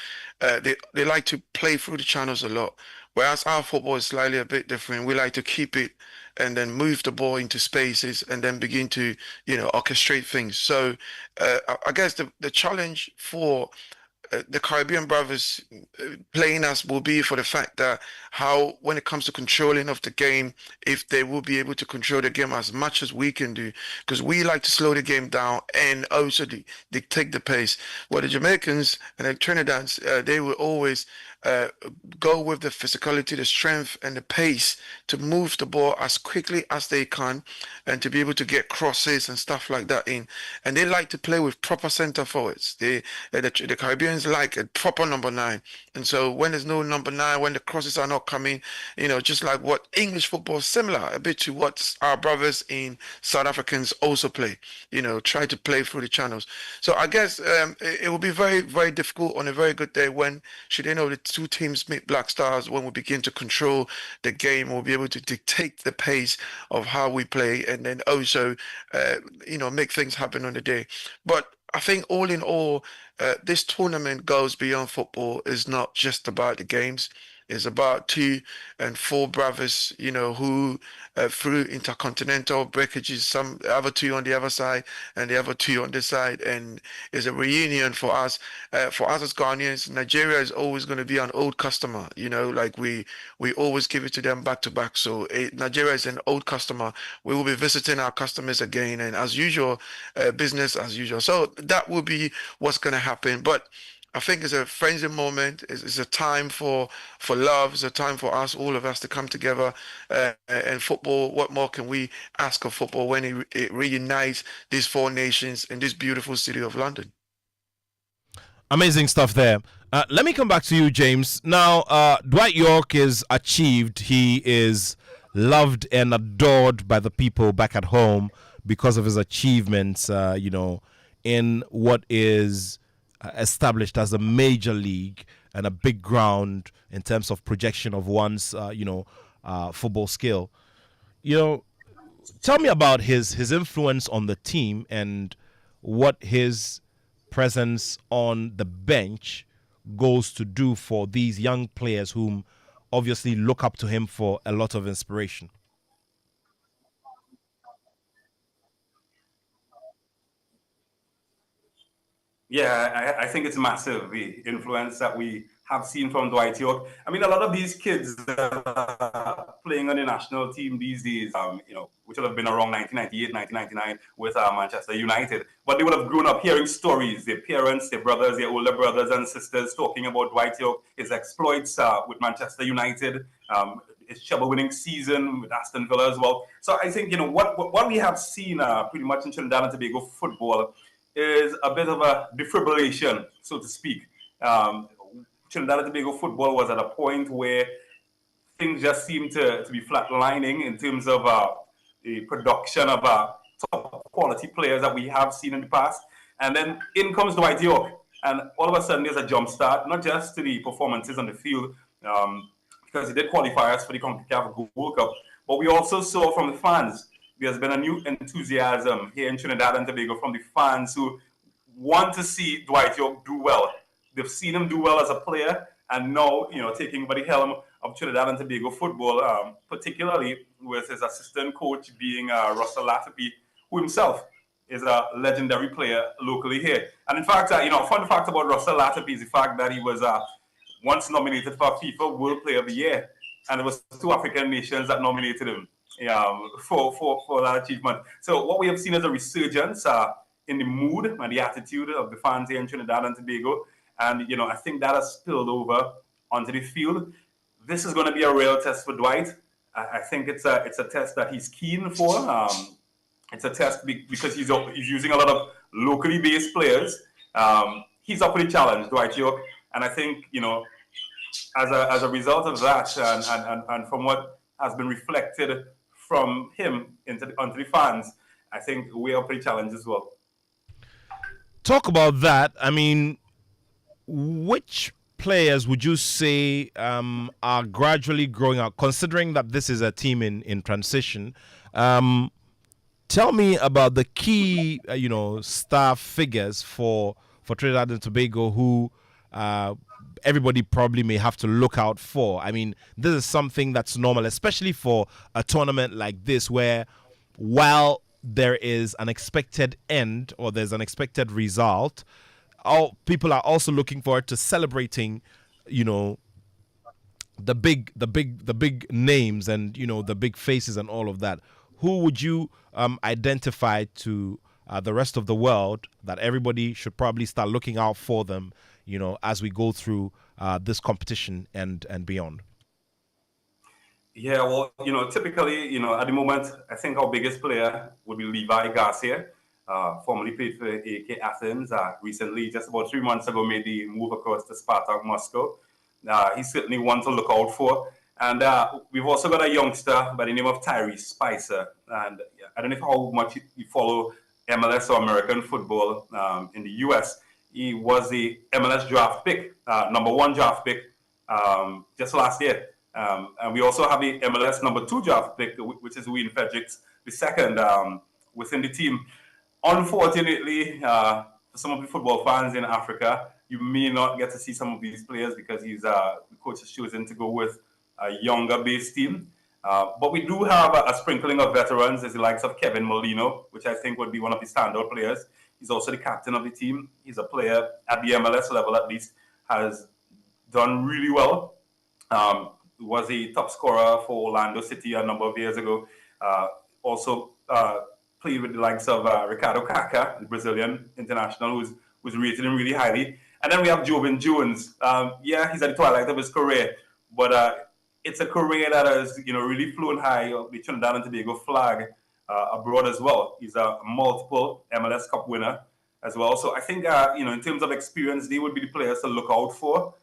they like to play through the channels a lot, whereas our football is slightly a bit different. We like to keep it and then move the ball into spaces and then begin to, orchestrate things. So I guess the challenge for the Caribbean brothers playing us will be for the fact that how, when it comes to controlling of the game, if they will be able to control the game as much as we can do, because we like to slow the game down and also dictate the pace. Well, the Jamaicans and the Trinidadians, they will always go with the physicality, the strength, and the pace to move the ball as quickly as they can and to be able to get crosses and stuff like that in. And they like to play with proper center forwards. The Caribbeans like a proper number 9. And so when there's no number 9, when the crosses are not coming, just like what English football is similar a bit to what our brothers in South Africans also play, try to play through the channels. So I guess it will be very, very difficult on a very good day when, should the two teams meet Black Stars, when we begin to control the game, we'll be able to dictate the pace of how we play and then also, make things happen on the day. But I think all in all, this tournament goes beyond football. It's not just about the games. It's about 2 and 4 brothers, who through intercontinental breakages, some other 2 on the other side and the other 2 on this side, and it's a reunion for us. For us as Ghanaians, Nigeria is always going to be an old customer. Like we always give it to them back to back. So Nigeria is an old customer. We will be visiting our customers again, and as usual, business as usual. So that will be what's going to happen. But I think it's a frenzy moment. It's a time for love. It's a time for us, all of us, to come together. And football, what more can we ask of football when it reunites these 4 nations in this beautiful city of London? Amazing stuff there. Let me come back to you, James. Now, Dwight York is achieved. He is loved and adored by the people back at home because of his achievements, in what is established as a major league and a big ground in terms of projection of one's football skill. Tell me about his influence on the team and what his presence on the bench goes to do for these young players whom obviously look up to him for a lot of inspiration. Yeah, I think it's massive, the influence that we have seen from Dwight York. I mean, a lot of these kids playing on the national team these days, which will have been around 1998, 1999 with Manchester United, but they would have grown up hearing stories, their parents, their brothers, their older brothers and sisters talking about Dwight York, his exploits with Manchester United, his treble-winning season with Aston Villa as well. So I think, what we have seen pretty much in Trinidad and Tobago football is a bit of a defibrillation, so to speak. Trinidad and Tobago football was at a point where things just seemed to be flatlining in terms of the production of top quality players that we have seen in the past. And then in comes Dwight York. And all of a sudden there's a jump start, not just to the performances on the field, because he did qualify us for the CONCACAF World Cup, but we also saw from the fans, there's been a new enthusiasm here in Trinidad and Tobago from the fans who want to see Dwight York do well. They've seen him do well as a player, and now, taking by the helm of Trinidad and Tobago football, particularly with his assistant coach being Russell Latapy, who himself is a legendary player locally here. And in fact, a fun fact about Russell Latapy is the fact that he was once nominated for FIFA World Player of the Year, and it was 2 African nations that nominated him for that achievement. So what we have seen is a resurgence in the mood and the attitude of the fans here in Trinidad and Tobago, and I think that has spilled over onto the field. This is going to be a real test for Dwight. I think it's a test that he's keen for. It's a test because he's using a lot of locally based players. He's up for the challenge, Dwight York, and I think as a result of that, and from what has been reflected from him onto the fans, I think we're up for the challenge as well. Talk about that. I mean, which players would you say are gradually growing out, considering that this is a team in transition? Tell me about the key, star figures for Trinidad and Tobago who everybody probably may have to look out for. I mean, this is something that's normal, especially for a tournament like this, where while there is an expected end or there's an expected result, all people are also looking forward to celebrating, the big names and the big faces and all of that. Who would you identify to the rest of the world that everybody should probably start looking out for them, as we go through this competition and beyond? Yeah, well, typically, at the moment, I think our biggest player would be Levi Garcia, formerly played for AK Athens. Recently, just about 3 months ago, made the move across to Spartak Moscow. He's certainly one to look out for. And we've also got a youngster by the name of Tyrese Spicer. And I don't know how much you follow MLS or American football in the US. He was the MLS draft pick, number 1 draft pick, just last year. And we also have the MLS number 2 draft pick, which is Wayne Fredericks, the second within the team. Unfortunately, for some of the football fans in Africa, you may not get to see some of these players because the coach has chosen to go with a younger base team. But we do have a sprinkling of veterans, as the likes of Kevin Molino, which I think would be one of the standout players. He's also the captain of the team. He's a player at the MLS level, at least, has done really well. Was a top scorer for Orlando City a number of years ago. Also played with the likes of Ricardo Kaká, the Brazilian international, who's rated him really highly. And then we have Jovan Jones. He's at the twilight of his career, but it's a career that has really flown high of the Trinidad and Tobago flag abroad as well. He's a multiple MLS Cup winner as well. So I think in terms of experience, they would be the players to look out for.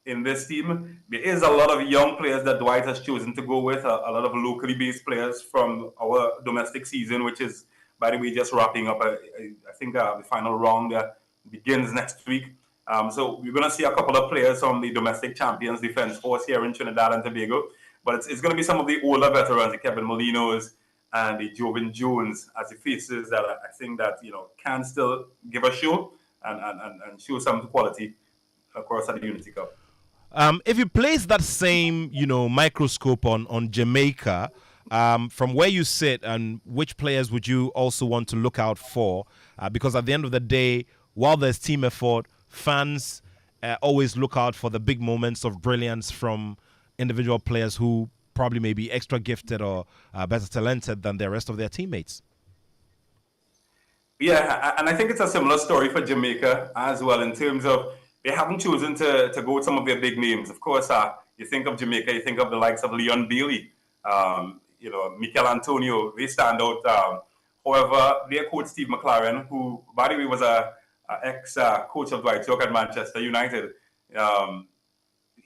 In this team, there is a lot of young players that Dwight has chosen to go with, a lot of locally based players from our domestic season, which is, by the way, just wrapping up. I think the final round begins next week. So we're going to see a couple of players from the domestic champions defense force here in Trinidad and Tobago, but it's going to be some of the older veterans, the Kevin Molinos and the Jovan Jones, as the faces that I think that can still give a show and show some quality across at the Unity Cup. If you place that same, microscope on Jamaica, from where you sit, and which players would you also want to look out for? Because at the end of the day, while there's team effort, fans always look out for the big moments of brilliance from individual players who probably may be extra gifted or better talented than the rest of their teammates. Yeah, and I think it's a similar story for Jamaica as well, in terms of they haven't chosen to go with some of their big names. Of course, You think of Jamaica, you think of the likes of Leon Bailey, Mikel Antonio. They stand out. However, their coach Steve McLaren, who by the way was a ex coach of Dwight York at Manchester United,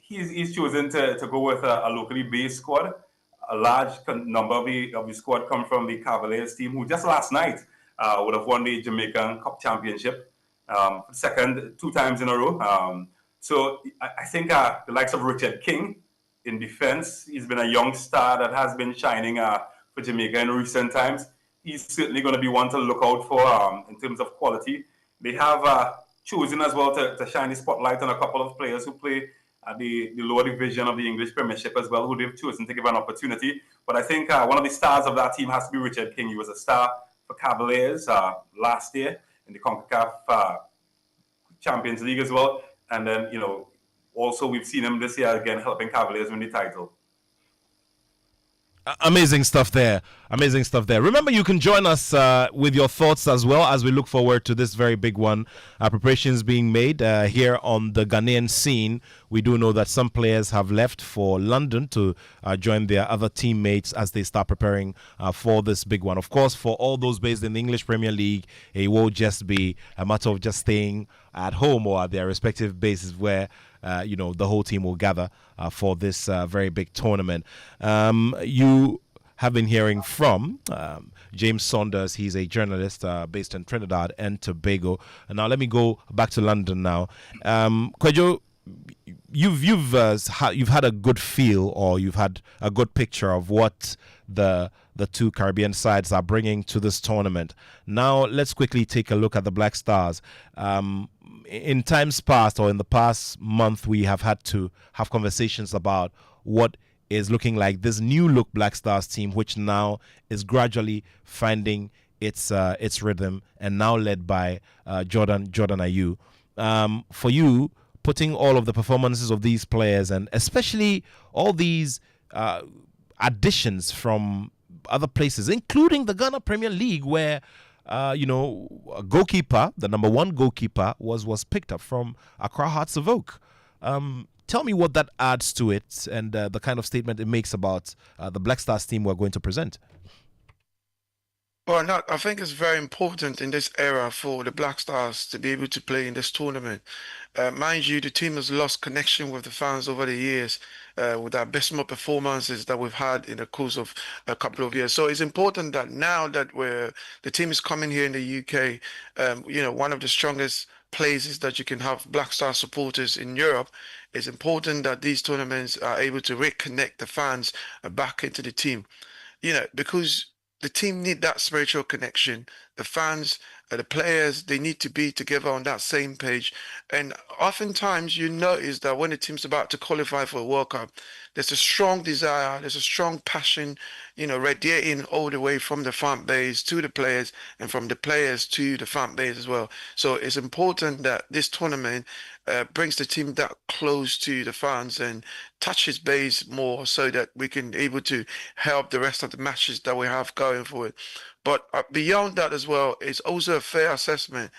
he's chosen to go with a locally based squad. A large number of the squad come from the Cavaliers team, who just last night would have won the Jamaican Cup Championship, second 2 times in a row. So I think the likes of Richard King in defense, he's been a young star that has been shining for Jamaica in recent times. He's certainly going to be one to look out for in terms of quality. They have chosen as well to shine the spotlight on a couple of players who play at the lower division of the English Premiership as well, who they've chosen to give an opportunity. But I think one of the stars of that team has to be Richard King. He was a star for Cavaliers last year in the CONCACAF Champions League as well. And then, also we've seen him this year again helping Cavaliers win the title. Amazing stuff there. Amazing stuff there. Remember, you can join us with your thoughts as well as we look forward to this very big one. Preparations being made here on the Ghanaian scene. We do know that some players have left for London to join their other teammates as they start preparing for this big one. Of course, for all those based in the English Premier League, it will just be a matter of just staying at home or at their respective bases where the whole team will gather for this very big tournament. You have been hearing from James Saunders. He's a journalist based in Trinidad and Tobago. And now let me go back to London now. Kwejo, you've had a good feel, or you've had a good picture of what the 2 Caribbean sides are bringing to this tournament. Now let's quickly take a look at the Black Stars. In times past, or in the past month, we have had to have conversations about what is looking like this new look Black Stars team, which now is gradually finding its rhythm, and now led by Jordan Ayew. For you, putting all of the performances of these players, and especially all these additions from other places, including the Ghana Premier League, where a goalkeeper, the number 1 goalkeeper, was picked up from Accra Hearts of Oak. Tell me what that adds to it, and the kind of statement it makes about the Black Stars team we're going to present. Well, I think it's very important in this era for the Black Stars to be able to play in this tournament. Mind you, the team has lost connection with the fans over the years with the abysmal performances that we've had in the course of a couple of years. So it's important that now that the team is coming here in the UK, one of the strongest places that you can have Black Star supporters in Europe, it's important that these tournaments are able to reconnect the fans back into the team, because the team need that spiritual connection. The fans, the players, they need to be together on that same page. And oftentimes you notice that when the team's about to qualify for a World Cup, there's a strong desire, there's a strong passion, radiating all the way from the fan base to the players, and from the players to the fan base as well. So it's important that this tournament brings the team that close to the fans and touches base more, so that we can able to help the rest of the matches that we have going forward. But beyond that as well, it's also a fair assessment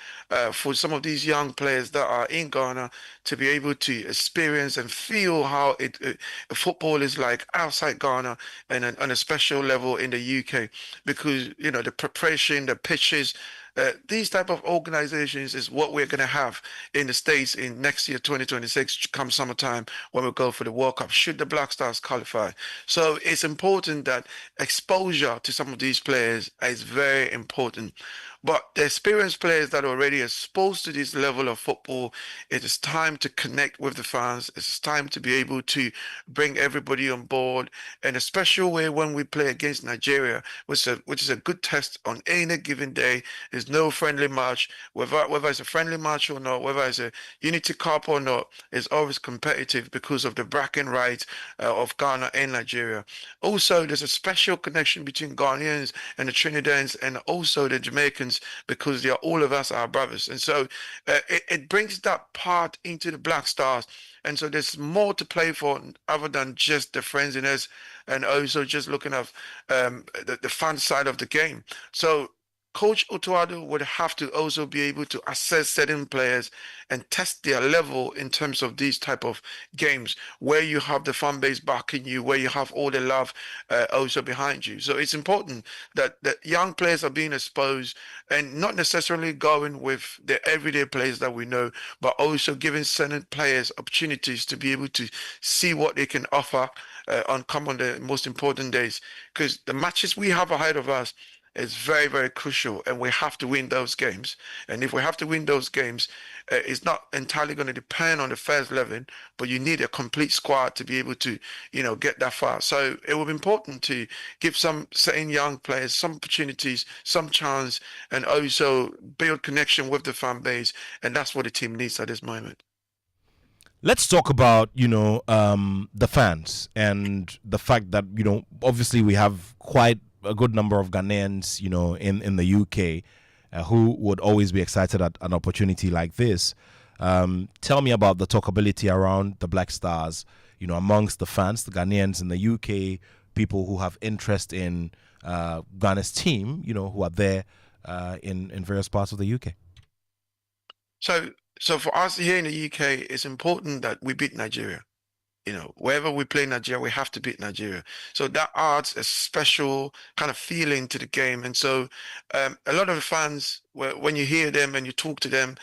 for some of these young players that are in Ghana to be able to experience and feel how football is like outside Ghana, and on a special level in the UK, because the preparation, the pitches, these type of organizations is what we're going to have in the States in next year, 2026, come summertime, when we go for the World Cup, should the Black Stars qualify. So it's important that exposure to some of these players is very important. But the experienced players that are already exposed to this level of football, it is time to connect with the fans. It's time to be able to bring everybody on board, in a special way when we play against Nigeria, which is a good test on any given day. There's no friendly match, whether it's a friendly match or not, whether it's a Unity Cup or not, it's always competitive because of the bragging rights of Ghana and Nigeria. Also, there's a special connection between Ghanaians and the Trinidadians, and also the Jamaicans, because all of us are brothers. And so it brings that part into the Black Stars. And so there's more to play for other than just the friendliness, and also just looking at the fun side of the game. So Coach Otoado would have to also be able to assess certain players and test their level in terms of these type of games where you have the fan base backing you, where you have all the love also behind you. So it's important that young players are being exposed and not necessarily going with the everyday players that we know, but also giving certain players opportunities to be able to see what they can offer on the most important days. Because the matches we have ahead of us is very, very crucial, and we have to win those games. And if we have to win those games, it's not entirely going to depend on the first 11, but you need a complete squad to be able to, get that far. So it will be important to give some certain young players some opportunities, some chance, and also build connection with the fan base. And that's what the team needs at this moment. Let's talk about, the fans and the fact that, obviously we have quite a good number of Ghanaians, in the UK who would always be excited at an opportunity like this. Tell me about the talkability around the Black Stars, amongst the fans, the Ghanaians in the UK, people who have interest in Ghana's team, who are there in various parts of the UK. So for us here in the UK, it's important that we beat Nigeria. Wherever we play Nigeria, we have to beat Nigeria. So that adds a special kind of feeling to the game. And so a lot of the fans, when you hear them and you talk to them,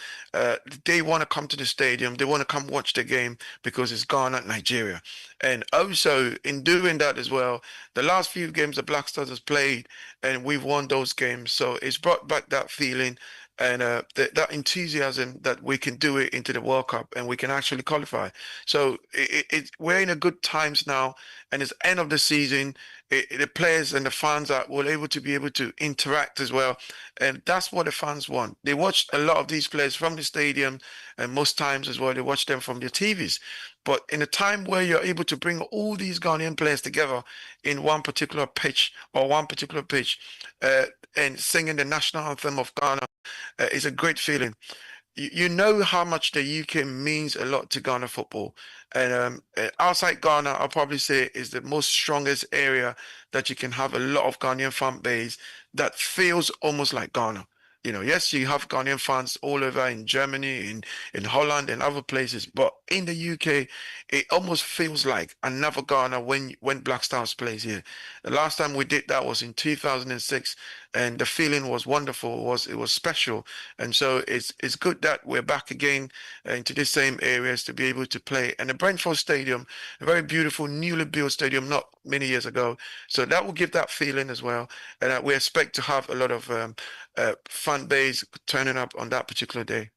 they want to come to the stadium. They want to come watch the game because it's Ghana, Nigeria. And also in doing that as well, the last few games the Black Stars has played and we've won those games. So it's brought back that feeling and that enthusiasm that we can do it into the World Cup and we can actually qualify. So we're in a good times now, and it's end of the season. The players and the fans are able to interact as well, and that's what the fans want. They watch a lot of these players from the stadium, and most times as well they watch them from their TVs. But in a time where you're able to bring all these Ghanaian players together in one particular pitch, and singing the national anthem of Ghana is a great feeling. You know how much the UK means a lot to Ghana football. And outside Ghana, I'll probably say is the most strongest area that you can have a lot of Ghanaian fan base that feels almost like Ghana. Yes, you have Ghanaian fans all over in Germany, in Holland and other places, but in the UK, it almost feels like another Ghana when Black Stars plays here. The last time we did that was in 2006, and the feeling was wonderful. It was special, and so it's good that we're back again into the same areas to be able to play. And the Brentford Stadium, a very beautiful, newly built stadium, not many years ago, so that will give that feeling as well. And we expect to have a lot of fan base turning up on that particular day.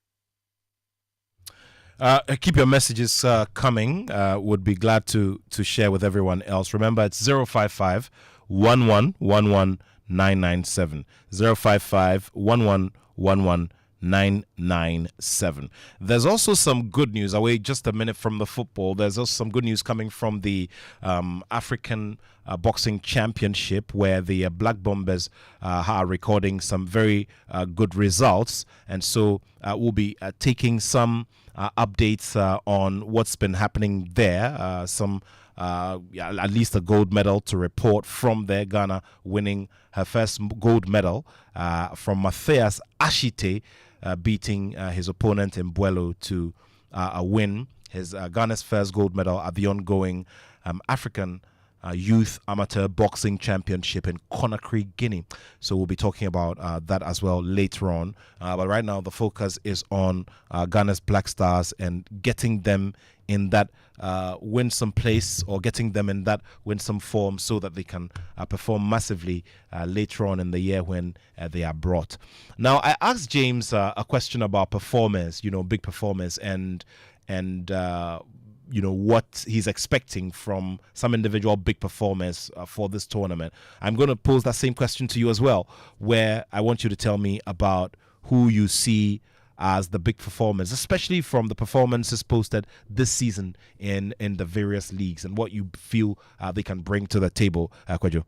Keep your messages coming. Would be glad to share with everyone else. Remember, it's 055 1111 997. 055 1111 997. There's also some good news. Away just a minute from the football. There's also some good news coming from the African Boxing Championship, where the Black Bombers are recording some very good results, and so we'll be taking some updates on what's been happening there. At least a gold medal to report from there. Ghana winning her first gold medal from Matthias Ashite, beating his opponent in Mbuelo to win his Ghana's first gold medal at the ongoing African Youth Amateur Boxing Championship in Conakry, Guinea. So we'll be talking about that as well later on. But right now the focus is on Ghana's Black Stars and getting them in that winsome place, or getting them in that winsome form, so that they can perform massively later on in the year when they are brought. Now, I asked James a question about performers, big performers, and what he's expecting from some individual big performers for this tournament. I'm going to pose that same question to you as well, where I want you to tell me about who you see as the big performers, especially from the performances posted this season in the various leagues, and what you feel they can bring to the table, Kwadwo.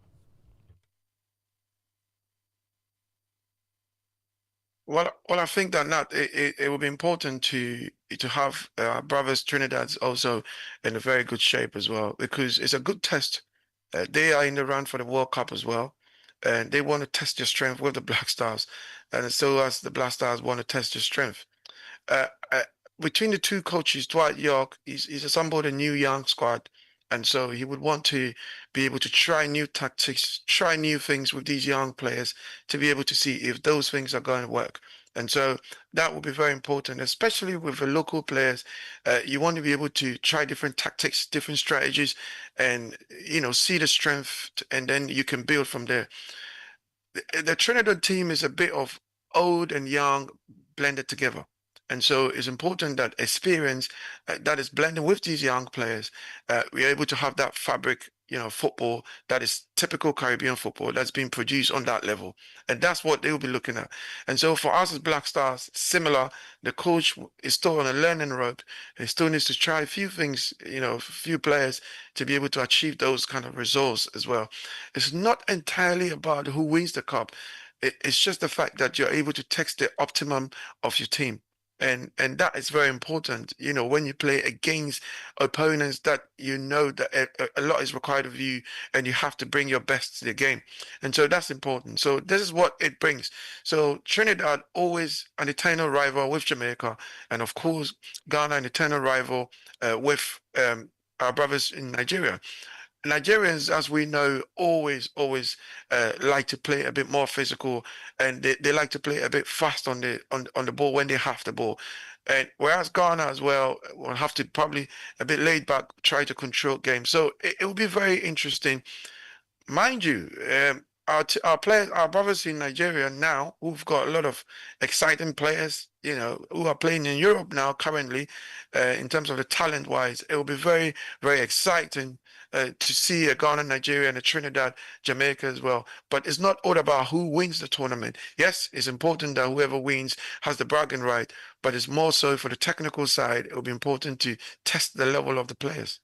Well, I think that it will be important to have brothers Trinidad's also in a very good shape as well, because it's a good test. They are in the run for the World Cup as well. and they want to test your strength with the Black Stars, and so as the Black Stars want to test your strength. Uh, uh, Between the two coaches, Dwight York, he's assembled a new young squad, and so he would want to be able to try new tactics, try new things with these young players to be able to see if those things are going to work. And so that will be very important, especially with the local players. You want to be able to try different tactics, different strategies, and see the strength, and then you can build from there. The Trinidad team is a bit of old and young blended together. And so it's important that experience that is blending with these young players, we're able to have that fabric, football that is typical Caribbean football that's being produced on that level. And that's what they will be looking at. And so for us as Black Stars, similar, the coach is still on a learning road. He still needs to try a few things, a few players to be able to achieve those kind of results as well. It's not entirely about who wins the cup. It's just the fact that you're able to text the optimum of your team. And that is very important, when you play against opponents that that a lot is required of you, and you have to bring your best to the game. And so that's important. So this is what it brings. So Trinidad, always an eternal rival with Jamaica, and of course Ghana, an eternal rival with our brothers in Nigeria. Nigerians, as we know, always like to play a bit more physical, and they like to play a bit fast on the ball when they have the ball. And whereas Ghana as well will have to probably a bit laid back, try to control games. So it will be very interesting. Mind you, our players, our brothers in Nigeria now, who've got a lot of exciting players, who are playing in Europe now currently, in terms of the talent wise, it will be very, very exciting to see a Ghana, Nigeria, and a Trinidad, Jamaica as well. But it's not all about who wins the tournament. Yes, it's important that whoever wins has the bragging right, but it's more so for the technical side. It will be important to test the level of the players.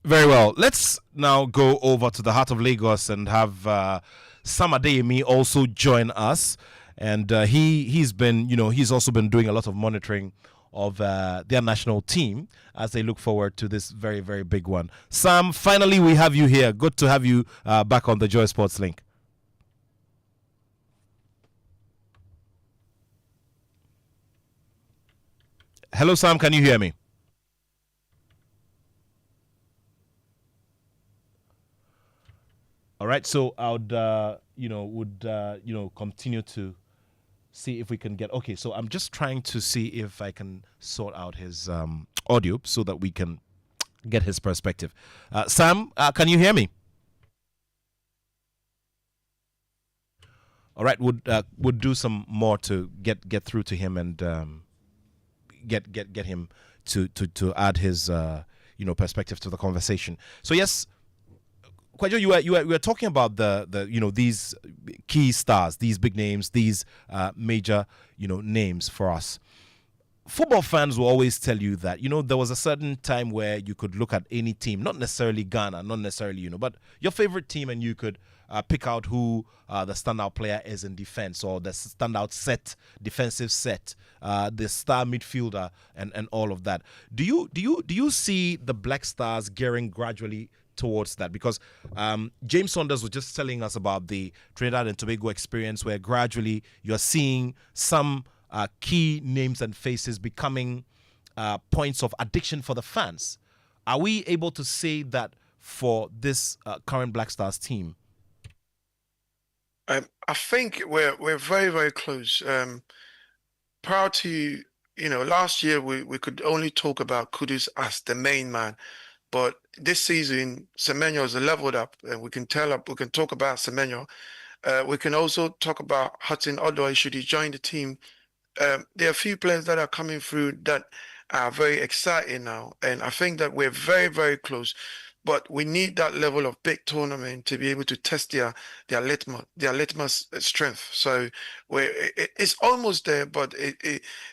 Very well. Let's now go over to the heart of Lagos and have Sam Adeyemi also join us. And he's been, he's also been doing a lot of monitoring of their national team as they look forward to this very, very big one. Sam, finally we have you here. Good to have you back on the Joy Sports Link. Hello, Sam. Can you hear me? All right, so I would continue to see if we can get. Okay, so I'm just trying to see if I can sort out his audio so that we can get his perspective. Sam, can you hear me? All right, would do some more to get through to him and get him to add his perspective to the conversation. So yes. Kwajo, you were talking about the these key stars, these big names, these major names for us. Football fans will always tell you that there was a certain time where you could look at any team, not necessarily Ghana, not necessarily but your favorite team, and you could pick out who the standout player is in defense, or the standout defensive set, the star midfielder, and all of that. Do you see the Black Stars gearing gradually towards that? Because James Saunders was just telling us about the Trinidad and Tobago experience, where gradually you're seeing some key names and faces becoming points of addiction for the fans. Are we able to say that for this current Black Stars team? I think we're very, very close. Prior to last year, we could only talk about Kudus as the main man. But this season, Semenyo has leveled up, and we can talk about Semenyo. We can also talk about Hudson Odoi should he join the team. There are a few players that are coming through that are very exciting now, and I think that we're very, very close. But we need that level of big tournament to be able to test their litmus strength. So it's almost there, but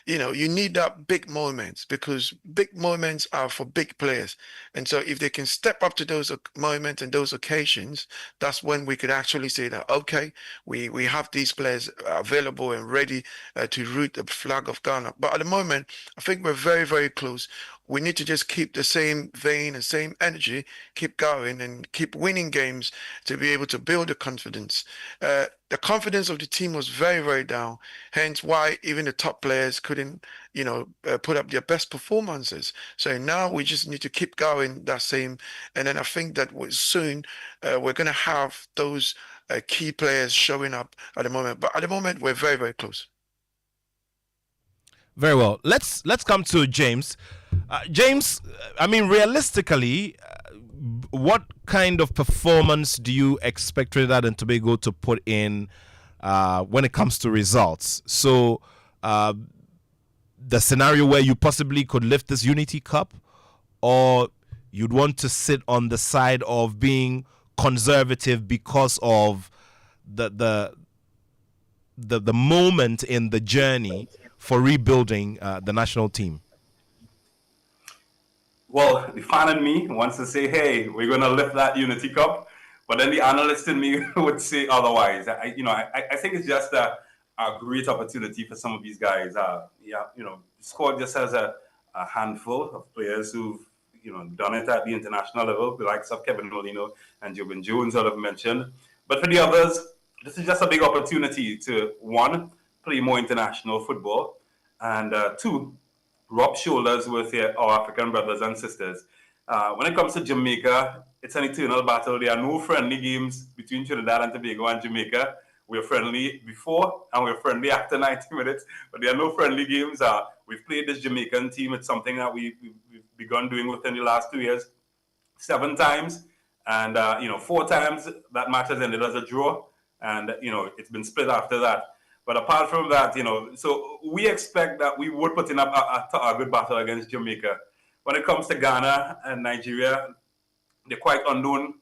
you need that big moments, because big moments are for big players. And so if they can step up to those moments and those occasions, that's when we could actually say that, okay, we have these players available and ready to root the flag of Ghana. But at the moment, I think we're very, very close. we need to just keep the same vein and same energy, keep going and keep winning games to be able to build the confidence. The confidence of the team was very, very down, hence why even the top players couldn't, put up their best performances. So now we just need to keep going that same, and then I think that soon we're going to have those key players showing up at the moment. But at the moment, we're very, very close. Very well. Let's come to James. James, I mean, realistically, what kind of performance do you expect Trinidad and Tobago to put in when it comes to results? So, the scenario where you possibly could lift this Unity Cup, or you'd want to sit on the side of being conservative because of the moment in the journey for rebuilding the national team? Well, the fan in me wants to say, hey, we're going to lift that Unity Cup. But then the analyst in me would say otherwise. I think it's just a great opportunity for some of these guys. The squad just has a handful of players who've, done it at the international level, the likes of Kevin Molino and Jobin Jones, that I've mentioned. But for the others, this is just a big opportunity to, one, play more international football, and two, rub shoulders with our African brothers and sisters. When it comes to Jamaica, it's an eternal battle. There are no friendly games between Trinidad and Tobago and Jamaica. We're friendly before and we're friendly after 90 minutes, but there are no friendly games. We've played this Jamaican team. It's something that we've begun doing within the last 2 years, 7 times. And, 4 times that match has ended as a draw. And, it's been split after that. But apart from that, so we expect that we would put in a good battle against Jamaica. When it comes to Ghana and Nigeria, they're quite unknown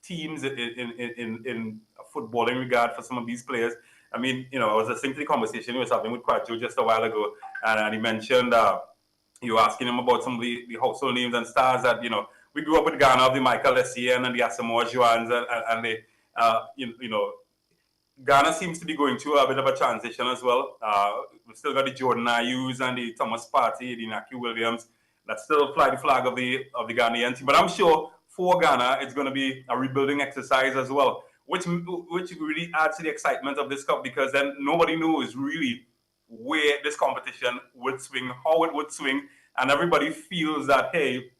teams in a footballing regard for some of these players. I mean, I was listening to the conversation he was having with Kwajo just a while ago, and he mentioned you were asking him about some of the household names and stars that, we grew up with Ghana, the Michael Essien and the Asamoah Joans, and they, Ghana seems to be going through a bit of a transition as well. We've still got the Jordan Ayus and the Thomas Partey, the Naki Williams that still fly the flag of the Ghanaian team. But I'm sure for Ghana, it's going to be a rebuilding exercise as well, which really adds to the excitement of this cup, because then nobody knows really where this competition would swing, how it would swing, and everybody feels that, hey,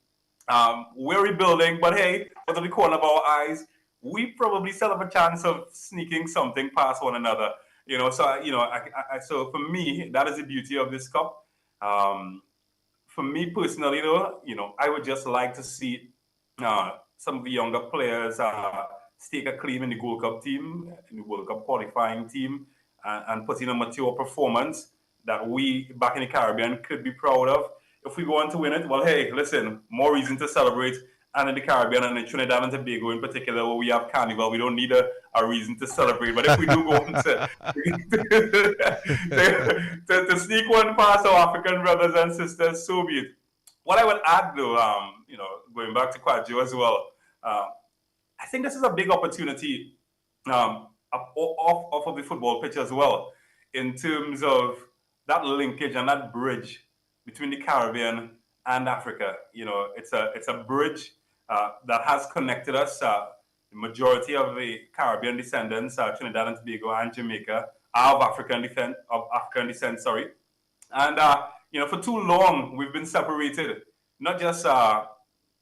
we're rebuilding, but hey, out of the corner of our eyes, we probably still have a chance of sneaking something past one another. So for me, that is the beauty of this cup. For me personally, I would just like to see some of the younger players stake a claim in the Gold Cup team, in the World Cup qualifying team, and put in a mature performance that we back in the Caribbean could be proud of. If we go on to win it, well, hey, listen, more reason to celebrate. And in the Caribbean and in Trinidad and Tobago in particular, where we have Carnival, we don't need a reason to celebrate. But if we do go on to sneak one past our African brothers and sisters, so be it. What I would add, though, going back to Kwajo as well, I think this is a big opportunity off of the football pitch as well, in terms of that linkage and that bridge between the Caribbean and Africa. It's a bridge that has connected us. The majority of the Caribbean descendants, Trinidad and Tobago and Jamaica, are of African descent. And for too long we've been separated, not just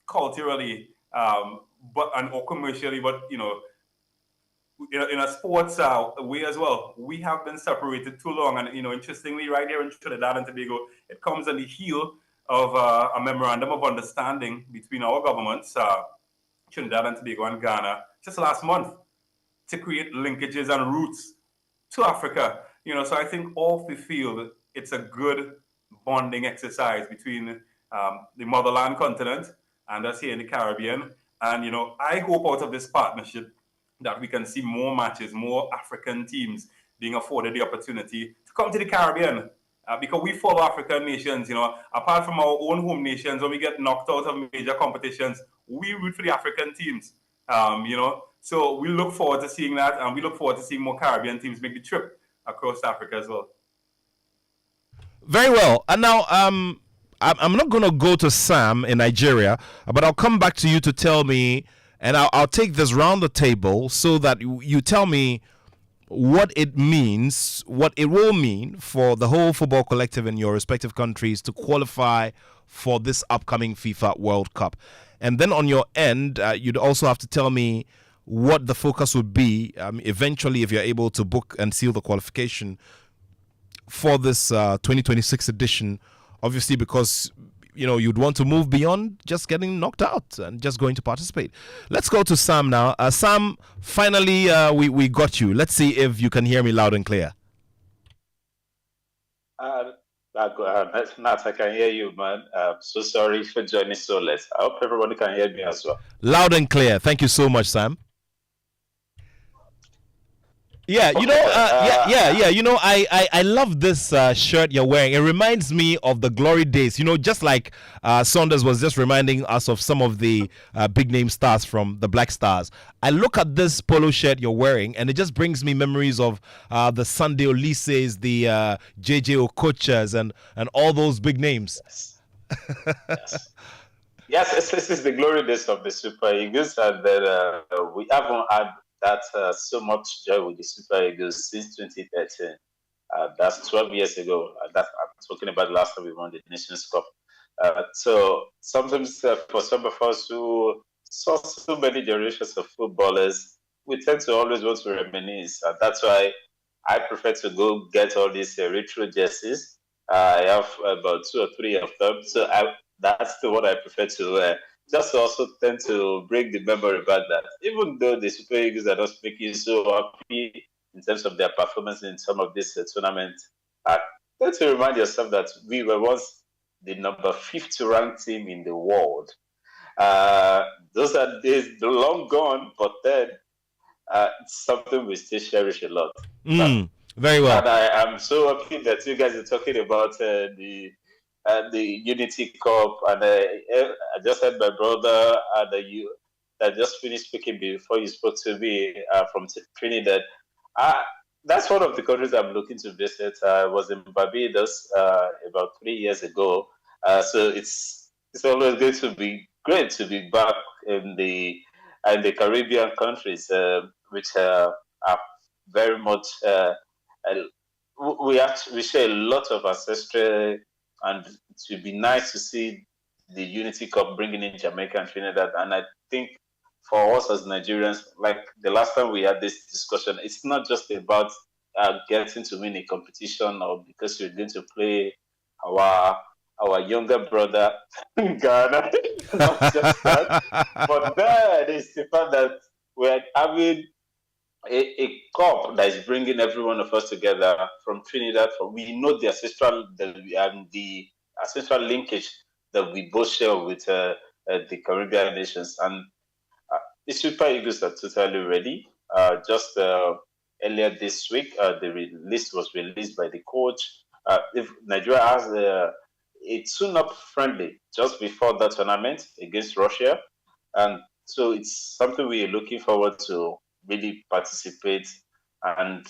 culturally, or commercially, but in a sports way as well. We have been separated too long, and interestingly, right here in Trinidad and Tobago, it comes on the heel of a memorandum of understanding between our governments, Trinidad and Tobago and Ghana, just last month, to create linkages and routes to Africa. So I think off the field, it's a good bonding exercise between the motherland continent and us here in the Caribbean. And, I hope out of this partnership that we can see more matches, more African teams being afforded the opportunity to come to the Caribbean. Because we follow African nations, apart from our own home nations, when we get knocked out of major competitions, we root for the African teams, So we look forward to seeing that, and we look forward to seeing more Caribbean teams make the trip across Africa as well. Very well. And now, I'm not going to go to Sam in Nigeria, but I'll come back to you to tell me, and I'll take this round the table so that you tell me what it means, what it will mean for the whole football collective in your respective countries to qualify for this upcoming FIFA World Cup. And then on your end, you'd also have to tell me what the focus would be eventually if you're able to book and seal the qualification for this 2026 edition. Obviously, because you'd want to move beyond just getting knocked out and just going to participate. Let's go to Sam now. Sam, finally, we got you. Let's see if you can hear me loud and clear. Nat, I can hear you, man. So sorry for joining so late. I hope everybody can hear me as well. Loud and clear. Thank you so much, Sam. Yeah, I love this shirt you're wearing. It reminds me of the glory days. Just like Saunders was just reminding us of some of the big name stars from the Black Stars. I look at this polo shirt you're wearing, and it just brings me memories of the Sunday Olises, the JJ Okochas, and all those big names. Yes, this is the glory days of the Super Eagles, and then we haven't had that so much joy with the Super Eagles since 2013. That's 12 years ago. I'm talking about the last time we won the Nations Cup. So sometimes for some of us who saw so many generations of footballers, we tend to always want to reminisce. And that's why I prefer to go get all these retro jerseys. I have about 2 or 3 of them. So that's the one I prefer to wear. Just also tend to bring the memory back that even though the Super Eagles are not making so happy in terms of their performance in some of these tournaments, tend to remind yourself that we were once the number 5th ranked team in the world. Those are days long gone, but then it's something we still cherish a lot. Very well. And I am so happy that you guys are talking about the Unity Cup, and I just had my brother that just finished speaking before you spoke to me from Trinidad. That's one of the countries I'm looking to visit. I was in Barbados about 3 years ago, so it's always going to be great to be back in the Caribbean countries, which are very much we share a lot of ancestry. And it would be nice to see the Unity Cup bringing in Jamaica and Trinidad. And I think for us as Nigerians, like the last time we had this discussion, it's not just about getting to win a competition or because we're going to play our younger brother in Ghana. Not just that. But there is the fact that we're having a cup that is bringing every one of us together from Trinidad. We know the ancestral linkage that we both share with the Caribbean nations, and the Super Eagles are totally ready. Just earlier this week, the list was released by the coach. If Nigeria has a tune-up friendly just before the tournament against Russia, and so it's something we are looking forward to really participate and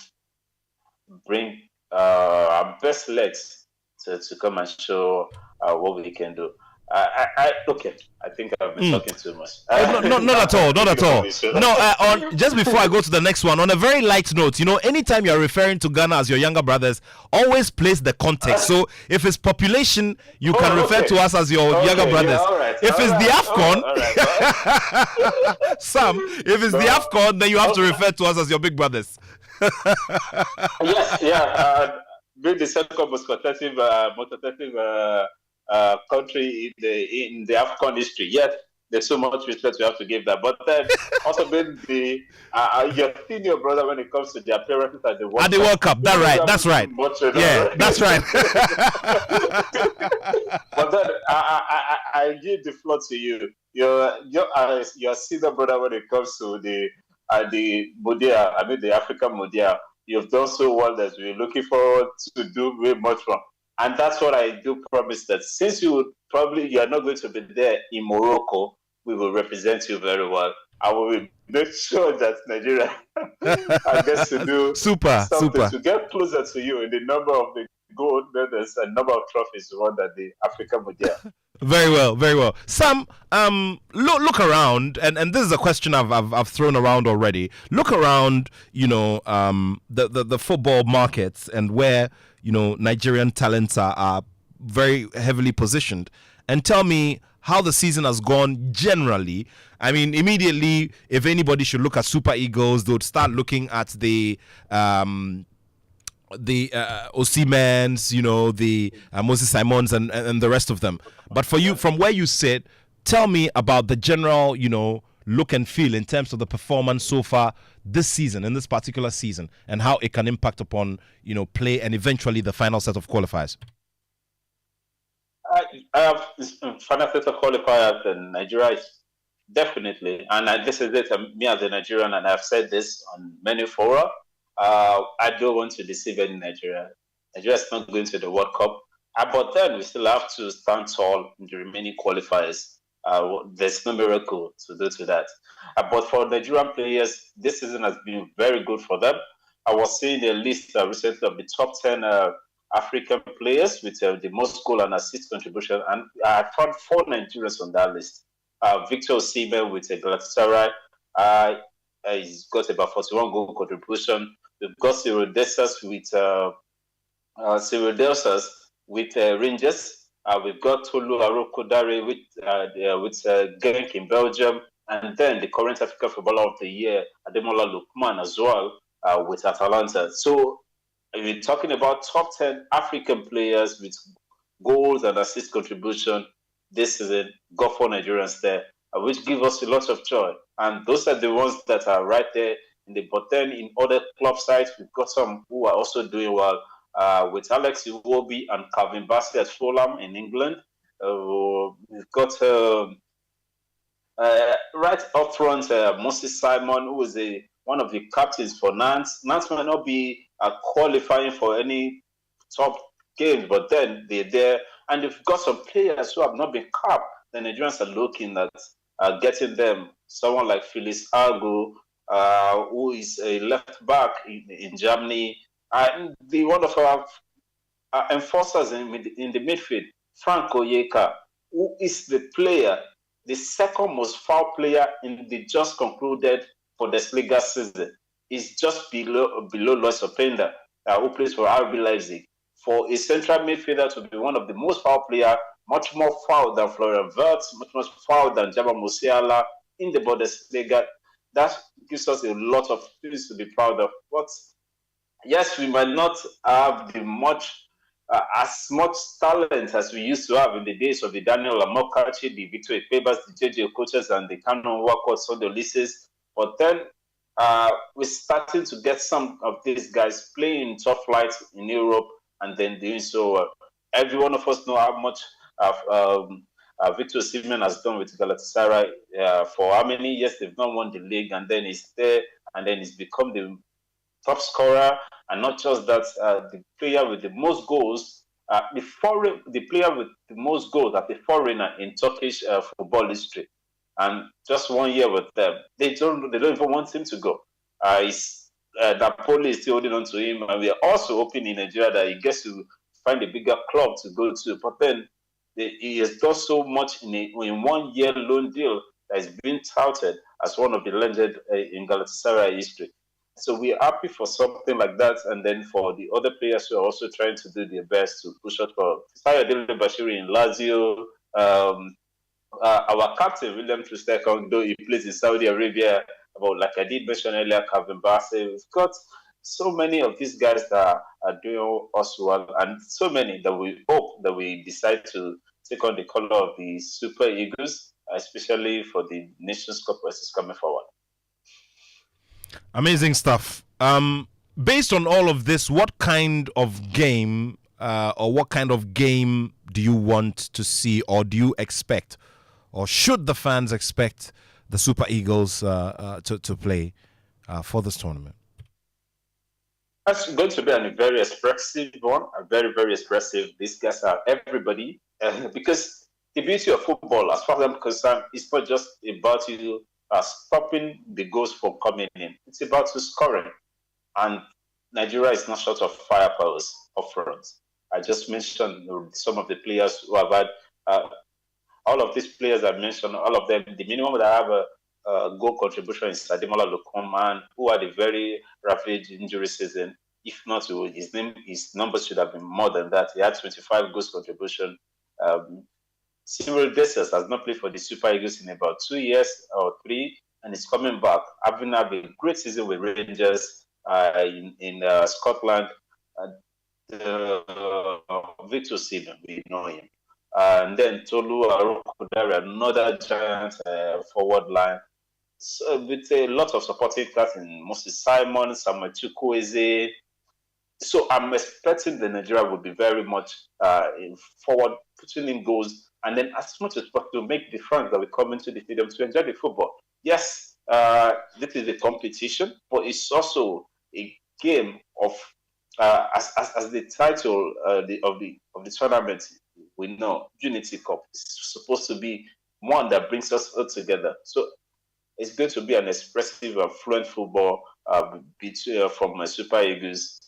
bring our best legs to come and show what we can do. Okay, I think I've been talking too much. Not at all. No, just before I go to the next one, on a very light note, anytime you're referring to Ghana as your younger brothers, always place the context. So if it's population, you can refer to us as your younger brothers. If it's the AFCON, Sam, if it's the AFCON, then you have to refer to us as your big brothers. Yes, yeah. Being the second most competitive country in the AFCON history. Yet there's so much respect we have to give that. But then also being your senior brother when it comes to the appearances at the World Cup. That's right. Yeah, that's right. But then I give the floor to you. Your senior brother when it comes to the Mundial. I mean the African Mundial. You've done so well that we're looking forward to do way much more. And that's what I do promise, that since you are not going to be there in Morocco, we will represent you very well. I will make sure that Nigeria gets to do super to get closer to you in the number of the gold medals and number of trophies won at the African Mundial. Very well, very well. Sam, look around, and this is a question I've thrown around already. Look around, the football markets and where Nigerian talents are very heavily positioned, and tell me how the season has gone generally. I mean, immediately, if anybody should look at Super Eagles, they would start looking at the Osimhen's, the Moses Simons and the rest of them. But for you, from where you sit, tell me about the general, look and feel in terms of the performance so far this season, in this particular season, and how it can impact upon, play and eventually the final set of qualifiers. I have final set of qualifiers in Nigeria, definitely. And this is it, me as a Nigerian, and I've said this on many fora. I don't want to deceive any Nigeria. Nigeria is not going to the World Cup. But then we still have to stand tall in the remaining qualifiers. There's no miracle to do to that. But for Nigerian players, this season has been very good for them. I was seeing a list recently of the top 10 African players with the most goal and assist contribution, and I found 4 Nigerians on that list. Victor Osimhen with Galatasaray, he's got about 41 goal contribution. We've got Cyril Dessers with Rangers. We've got Tolu Arokodare with Genk in Belgium, and then the current African Footballer of the Year, Ademola Lookman, as well with Atalanta. So we're talking about top 10 African players with goals and assist contribution this season. Got 4 Nigerians there, which give us a lot of joy. And those are the ones that are right there in the. But then in other club sides, we've got some who are also doing well. With Alex Iwobi and Calvin Bassey at Fulham in England. We've got right up front Moses Simon, who is one of the captains for Nantes. Nantes might not be qualifying for any top games, but then they're there. And we've got some players who have not been capped. The Nigerians are looking at getting them. Someone like Phyllis Argo, who is a left back in Germany. And one of our enforcers in the midfield, Frank Oyeka, who is the second most foul player in the just concluded Bundesliga season. Is just below Lois Openda, who plays for RB Leipzig. For a central midfielder to be one of the most foul players, much more foul than Florian Wirtz, much more foul than Jaba Musiala in the Bundesliga, that gives us a lot of things to be proud of. But yes, we might not have as much talent as we used to have in the days of the Daniel Amokachi, the Victor Ekpebas, the JJ coaches, and the Canon Wakos on the lists. But then we're starting to get some of these guys playing top flights in Europe and then doing so well. Every one of us know how much Victor Osimhen has done with Galatasaray. For how many years they've not won the league, and then he's there, and then he's become the top scorer. And not just that, the player with the most goals, the player with the most goals as a foreigner in Turkish football history. And just 1 year with them, they don't even want him to go. Napoli is still holding on to him, and we are also hoping in Nigeria that he gets to find a bigger club to go to. But then he has done so much in 1 year loan deal that is being touted as one of the legends in Galatasaray history. So we're happy for something like that, and then for the other players who are also trying to do their best to push out for Sayodele Bashiri in Lazio. Our captain, William Trustekong, though he plays in Saudi Arabia, but like I did mention earlier, Calvin Bassey. We've got so many of these guys that are doing us well, and so many that we hope that we decide to take on the color of the Super Eagles, especially for the Nations Cup races coming forward. Amazing stuff. Based on all of this, what kind of game do you want to see, or do you expect, or should the fans expect the Super Eagles to play for this tournament? That's going to be a very expressive one, a very, very expressive. These guys are everybody, because the beauty of football, as far as I'm concerned, is not just about you stopping the goals from coming in. It's about you scoring. And Nigeria is not short of firepowers up front. I just mentioned some of the players who have had all of these players I mentioned, all of them, the minimum that have a goal contribution is Ademola Lookman, who had a very ravaged injury season. If not, his numbers should have been more than that. He had 25 goals contribution. Cyril Dessers has not played for the Super Eagles in about 2 years or 3, and is coming back, having had a great season with Rangers in Scotland. Victor Seaman, we know him. And then Tolu Arokudare, another giant forward line. So with a lot of supporting cast in Moses Simon, Samuel Chukwueze. So I'm expecting the Nigeria will be very much in forward, putting in goals, and then as much as possible to make the fans that will come into the stadium to enjoy the football. Yes, this is a competition, but it's also a game of as the title of the tournament we know, Unity Cup is supposed to be one that brings us all together. So it's going to be an expressive and fluent football from Super Eagles.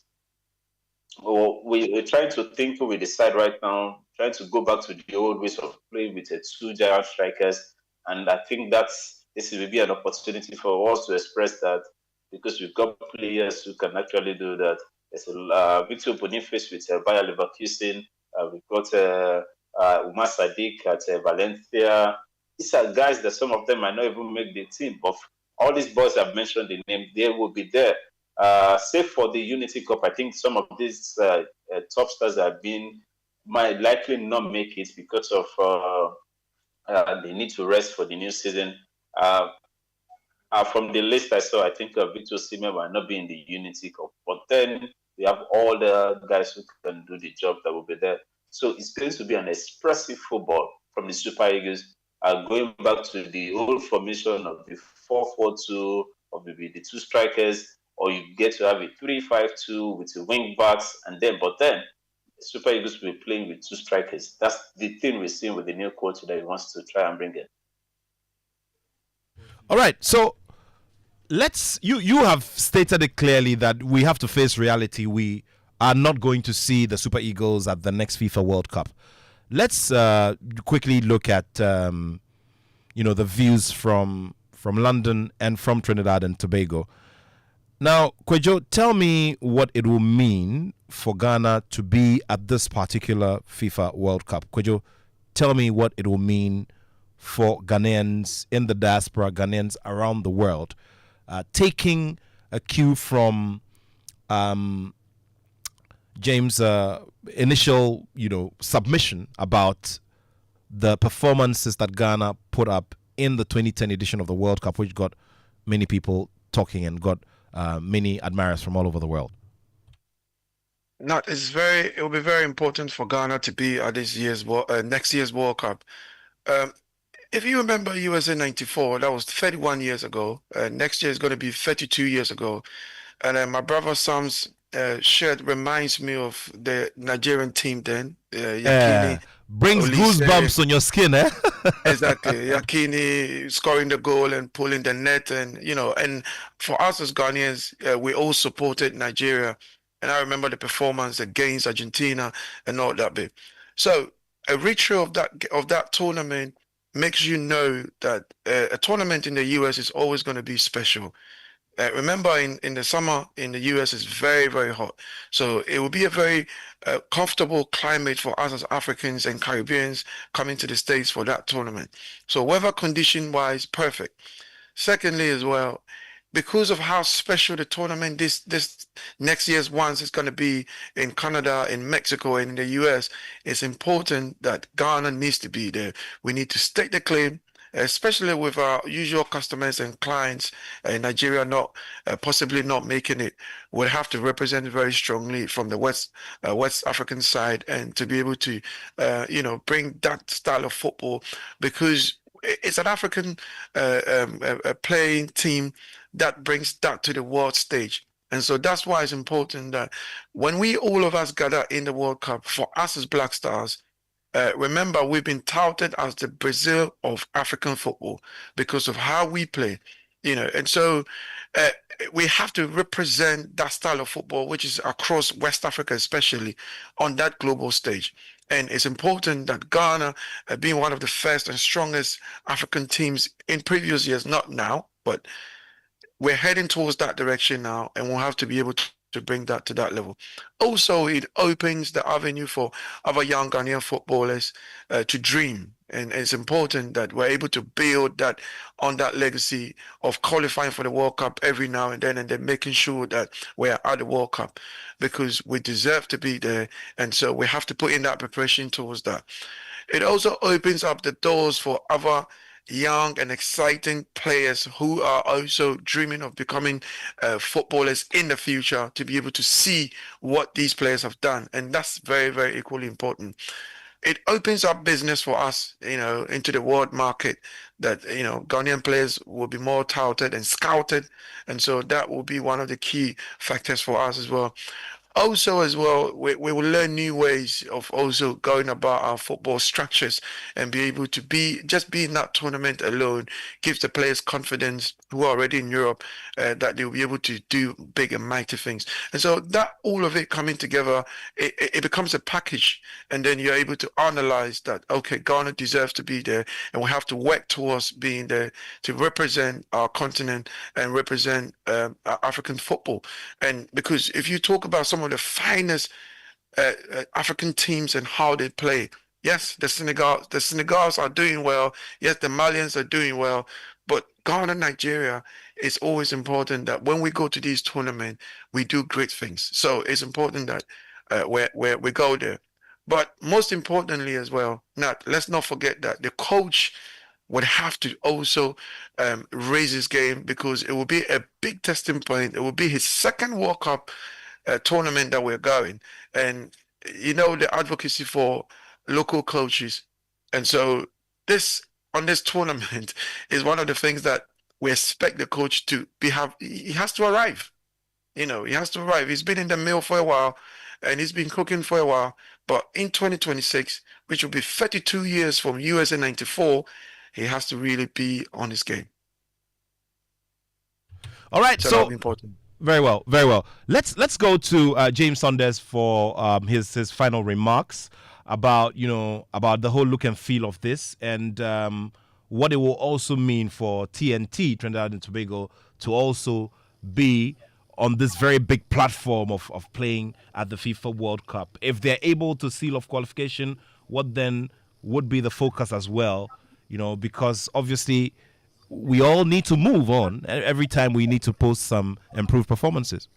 We're trying to think with the side right now, trying to go back to the old ways of playing with two giant strikers. And I think this will be an opportunity for us to express that, because we've got players who can actually do that. There's Victor Boniface with Bayer Leverkusen. We've got Umar Sadiq at Valencia. These are guys that some of them might not even make the team, but all these boys I've mentioned the name, they will be there. Save for the Unity Cup, I think some of these top stars might likely not make it because of they need to rest for the new season. From the list I saw, I think Victor Osimhen might not be in the Unity Cup, but then we have all the guys who can do the job that will be there. So it's going to be an expressive football from the Super Eagles, going back to the old formation of the 4-4-2, or maybe the two strikers, or you get to have a 3-5-2 with the wing backs, but then the Super Eagles will be playing with two strikers. That's the thing we're seeing with the new coach that he wants to try and bring in. All right, so you have stated it clearly that we have to face reality. We are not going to see the Super Eagles at the next FIFA World Cup. Let's quickly look at the views from London and from Trinidad and Tobago. Now, Kwejo, tell me what it will mean for Ghana to be at this particular FIFA World Cup. Kwejo, tell me what it will mean for Ghanaians in the diaspora, Ghanaians around the world, taking a cue from James' initial, submission about the performances that Ghana put up in the 2010 edition of the World Cup, which got many people talking and got many admirers from all over the world. It will be very important for Ghana to be at next year's World Cup. If you remember USA 94, that was 31 years ago. Next year is going to be 32 years ago. And my brother Sam's shirt reminds me of the Nigerian team then. Yakini. Brings goosebumps on your skin, eh? Exactly. Yakini scoring the goal and pulling the net. And for us as Ghanaians, we all supported Nigeria. And I remember the performance against Argentina and all that bit. So a ritual of that tournament makes you know that a tournament in the US is always going to be special. Remember, in the summer in the US is very, very hot. So it will be a very comfortable climate for us as Africans and Caribbeans coming to the States for that tournament. So weather condition-wise, perfect. Secondly, as well, because of how special the tournament this next year's ones is going to be in Canada, in Mexico, and in the US, it's important that Ghana needs to be there. We need to stake the claim, especially with our usual customers and clients in Nigeria possibly not making it. We'll have to represent very strongly from the West African side, and to be able to bring that style of football, because it's an African playing team that brings that to the world stage. And so that's why it's important that when all of us gather in the World Cup, for us as Black Stars, remember, we've been touted as the Brazil of African football because of how we play, and so uh, we have to represent that style of football, which is across West Africa, especially on that global stage. And it's important that Ghana, being one of the first and strongest African teams in previous years, not now, but we're heading towards that direction now, and we'll have to be able to bring that to that level. Also, it opens the avenue for other young Ghanaian footballers to dream. And it's important that we're able to build that on that legacy of qualifying for the World Cup every now and then making sure that we're at the World Cup, because we deserve to be there. And so we have to put in that preparation towards that. It also opens up the doors for other young and exciting players who are also dreaming of becoming footballers in the future, to be able to see what these players have done. And that's very, very equally important. It opens up business for us, into the world market, that, Ghanaian players will be more touted and scouted. And so that will be one of the key factors for us as well. Also, as well, we will learn new ways of also going about our football structures, and be able to be in that tournament alone gives the players confidence who are already in Europe, that they'll be able to do big and mighty things. And so that all of it coming together, it becomes a package, and then you're able to analyze that, okay, Ghana deserves to be there, and we have to work towards being there to represent our continent and represent African football. And because if you talk about some of the finest African teams and how they play, yes, the Senegals are doing well. Yes, the Malians are doing well. But Ghana, Nigeria, it's always important that when we go to these tournaments, we do great things. So it's important that we go there. But most importantly as well, let's not forget that the coach would have to also raise his game, because it will be a big testing point. It will be his second World Cup tournament that we're going, and the advocacy for local coaches. And so this tournament is one of the things that we expect the coach to he has to arrive. He has to arrive. He's been in the mill for a while, and he's been cooking for a while. But in 2026, which will be 32 years from USA 94, he has to really be on his game. All right, so so important. Very well, very well. Let's go to James Saunders for his final remarks about about the whole look and feel of this, and what it will also mean for TNT, Trinidad and Tobago, to also be on this very big platform of playing at the FIFA World Cup. If they're able to seal off qualification, what then would be the focus as well? Because obviously we all need to move on. Every time we need to post some improved performances.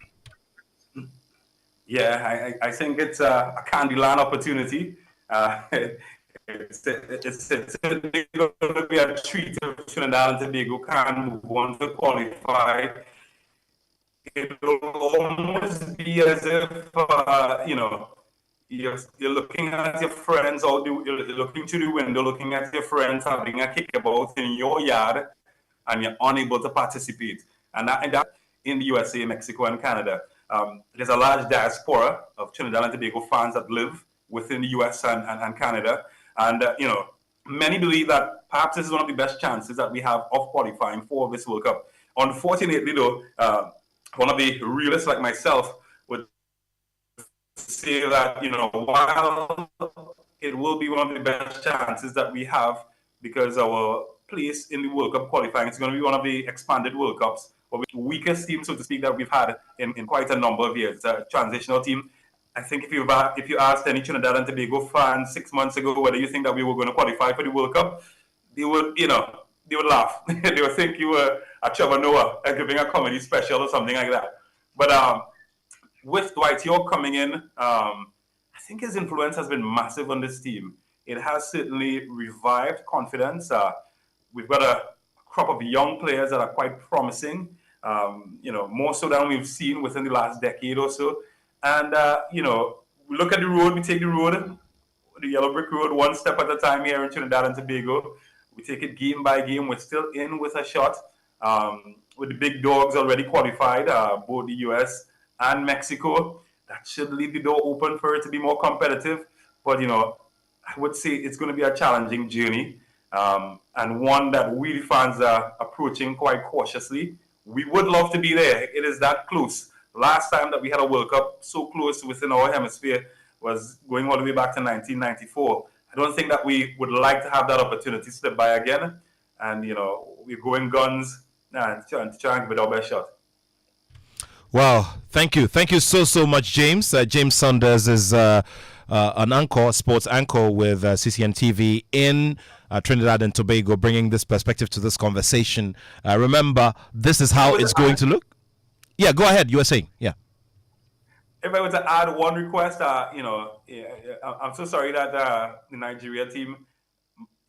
Yeah, I think it's a Candyland opportunity. It's going to be a treat if Trinidad and Tobago can move on to qualify. It will almost be as if, you're looking at your friends, or you're looking to the window, looking at your friends having a kickabout in your yard, and you're unable to participate. And that in the USA, Mexico, and Canada. There's a large diaspora of Trinidad and Tobago fans that live within the US and Canada. And, many believe that perhaps this is one of the best chances that we have of qualifying for this World Cup. Unfortunately, though, one of the realists like myself would say that, while it will be one of the best chances that we have, because our place in the World Cup qualifying is going to be one of the expanded World Cups, or the weakest team, so to speak, that we've had in quite a number of years. It's a transitional team. I think if you asked any Trinidad and Tobago fans 6 months ago whether you think that we were going to qualify for the World Cup, they would laugh. They would think you were a Trevor Noah giving a comedy special or something like that. But with Dwight York coming in, I think his influence has been massive on this team. It has certainly revived confidence. We've got a crop of young players that are quite promising, more so than we've seen within the last decade or so. And, we look at the road, we take the road, the yellow brick road, one step at a time here in Trinidad and Tobago. We take it game by game. We're still in with a shot. With the big dogs already qualified, both the US and Mexico. That should leave the door open for it to be more competitive. But, I would say it's going to be a challenging journey, and one that we, the fans, are approaching quite cautiously. we would love to be there. It is that close. Last time that we had a World Cup so close within our hemisphere was going all the way back to 1994. I don't think that we would like to have that opportunity slip by again. And, we're going guns and trying to give it our best shot. Wow, thank you. Thank you so much, James. James Saunders is an anchor, sports anchor with CCN TV in Trinidad and Tobago, bringing this perspective to this conversation. Remember, this is how it's going to look. Yeah, go ahead. You were saying, yeah. If I were to add one request, I'm so sorry that the Nigeria team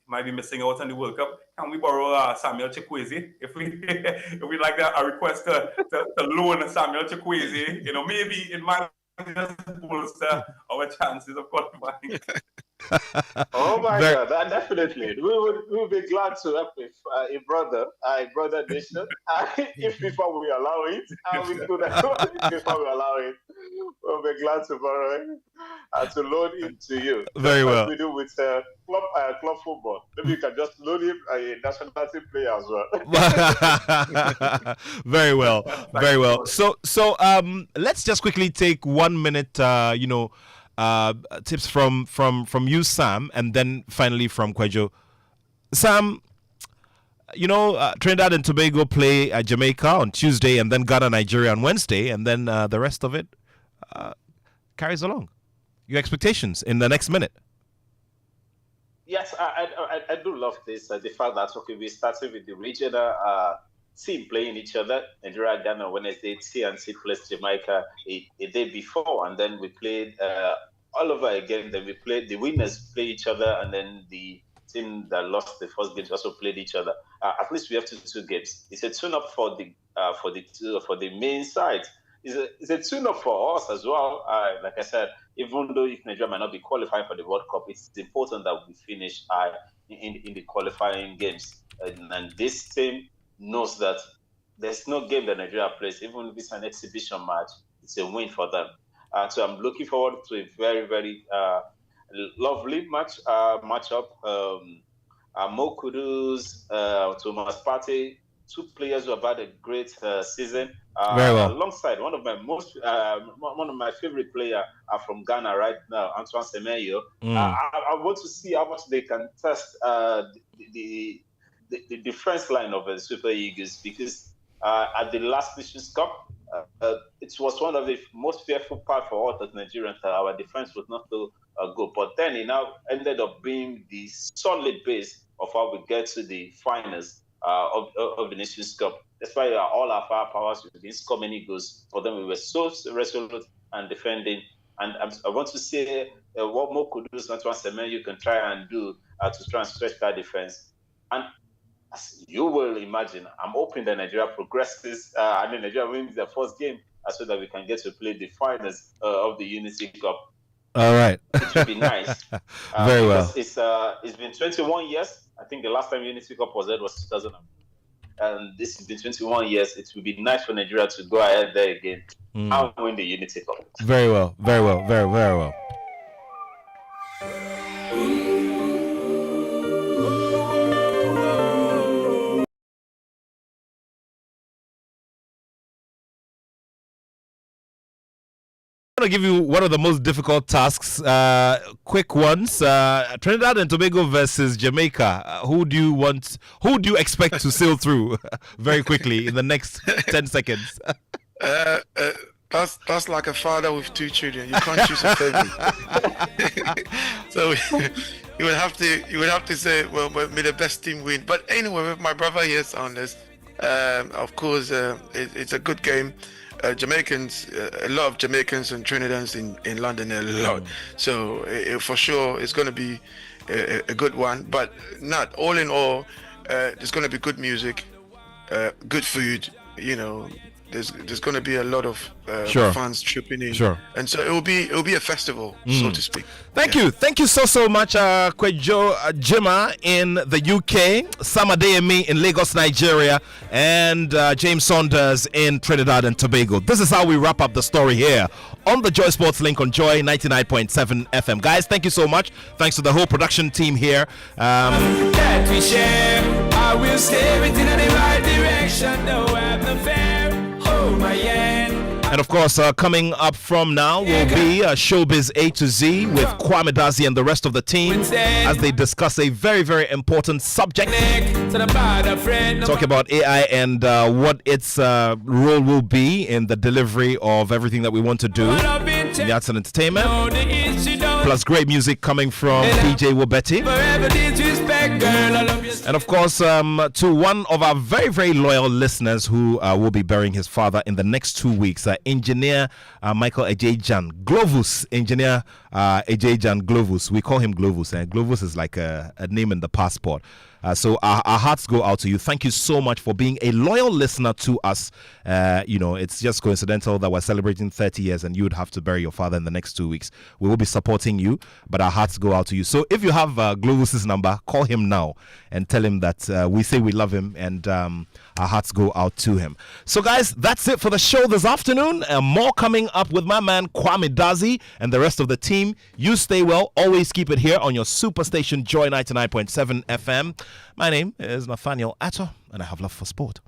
might be missing out on the World Cup. Can we borrow Samuel Chukwueze? If we like that, a request to loan Samuel Chukwueze, maybe it might just bolster our chances of qualifying. Oh my God, definitely. We would be glad to help with a brother nation. If FIFA will allow it, we could if FIFA will allow it, we'll be glad to borrow it and to loan it to you. Very well. We do with club football. Maybe you can just loan him a national team player as well. Very well. Very well. So let's just quickly take 1 minute, tips from you, Sam, and then finally from Kwejo. Sam, Trinidad and Tobago play Jamaica on Tuesday, and then Ghana, Nigeria on Wednesday, and then the rest of it carries along. Your expectations in the next minute? Yes, I do love this. The fact that we started with the regional team playing each other. Nigeria, Ghana, Wednesday, TNC plays Jamaica a day before, and then we played all over again. Then we played, the winners play each other, and then the team that lost the first game also played each other. At least we have two games. It's a tune-up for the main side. It's a tune-up for us as well. Like I said, even though if Nigeria might not be qualifying for the World Cup, it's important that we finish in the qualifying games. And this team knows that there's no game that Nigeria plays, even if it's an exhibition match, it's a win for them. So I'm looking forward to a very, very lovely matchup. Mo Kudus, Thomas Partey, two players who have had a great season. Very well. Alongside one of my favorite player from Ghana right now, Antoine Semenyo. I want to see how much they can test the defense line of the Super Eagles, because at the last Nations Cup, it was one of the most fearful parts for us as Nigerians that our defense was not so good. But then it now ended up being the solid base of how we get to the finals of the Nations Cup. That's why all our firepowers, we didn't score many goals, but then we were so resolute and defending. And I want to say what more could do is not once a man you can try and do to try and stretch that defense. And as you will imagine, I'm hoping that Nigeria progresses. Nigeria wins their first game so that we can get to play the finals of the Unity Cup. All right. It would be nice. Very well. It's been 21 years. I think the last time Unity Cup was there was 2000. And this has been 21 years. It would be nice for Nigeria to go ahead there again and win the Unity Cup. Very well. Very well. Very, very well. I'm going to give you one of the most difficult tasks, quick ones. Trinidad and Tobago versus Jamaica. Who do you expect to sail through very quickly in the next 10 seconds? That's like a father with two children. You can't choose a favorite. So you would have to say, well, may the best team win. But anyway, with my brother here on this, of course, it's a good game. Jamaicans, a lot of Jamaicans and Trinidadians in London, a lot. So for sure, it's going to be a good one. But not all in all, there's going to be good music, good food. There's going to be a lot of fans tripping in. Sure. And so it will be a festival, so to speak. Thank you so much, Kwejo Jima in the UK, Sam Adeyemi in Lagos, Nigeria, and James Saunders in Trinidad and Tobago. This is how we wrap up the story here on the Joy Sports Link on Joy 99.7 FM. Guys, thank you so much. Thanks to the whole production team here. That we share, I will steer it in the right direction. No, I'm the And of course, coming up from now will be Showbiz A to Z with Kwame Dazi and the rest of the team as they discuss a very, very important subject. Talk about AI and what its role will be in the delivery of everything that we want to do in the arts and entertainment. Plus great music coming from DJ Wobetti. And of course, to one of our very, very loyal listeners who will be burying his father in the next 2 weeks, engineer Michael Ejejan Glovus. Engineer Ejejan Glovus. We call him Glovus. Glovus is like a name in the passport. So our hearts go out to you. Thank you so much for being a loyal listener to us. It's just coincidental that we're celebrating 30 years and you would have to bury your father in the next 2 weeks. We will be supporting you, but our hearts go out to you. So if you have Globus's number, call him now and tell him that we say we love him and our hearts go out to him. So guys, that's it for the show this afternoon. More coming up with my man Kwame Dazi and the rest of the team. You stay well. Always keep it here on your superstation Joy 99.7 FM. My name is Nathaniel Attoh and I have love for sport.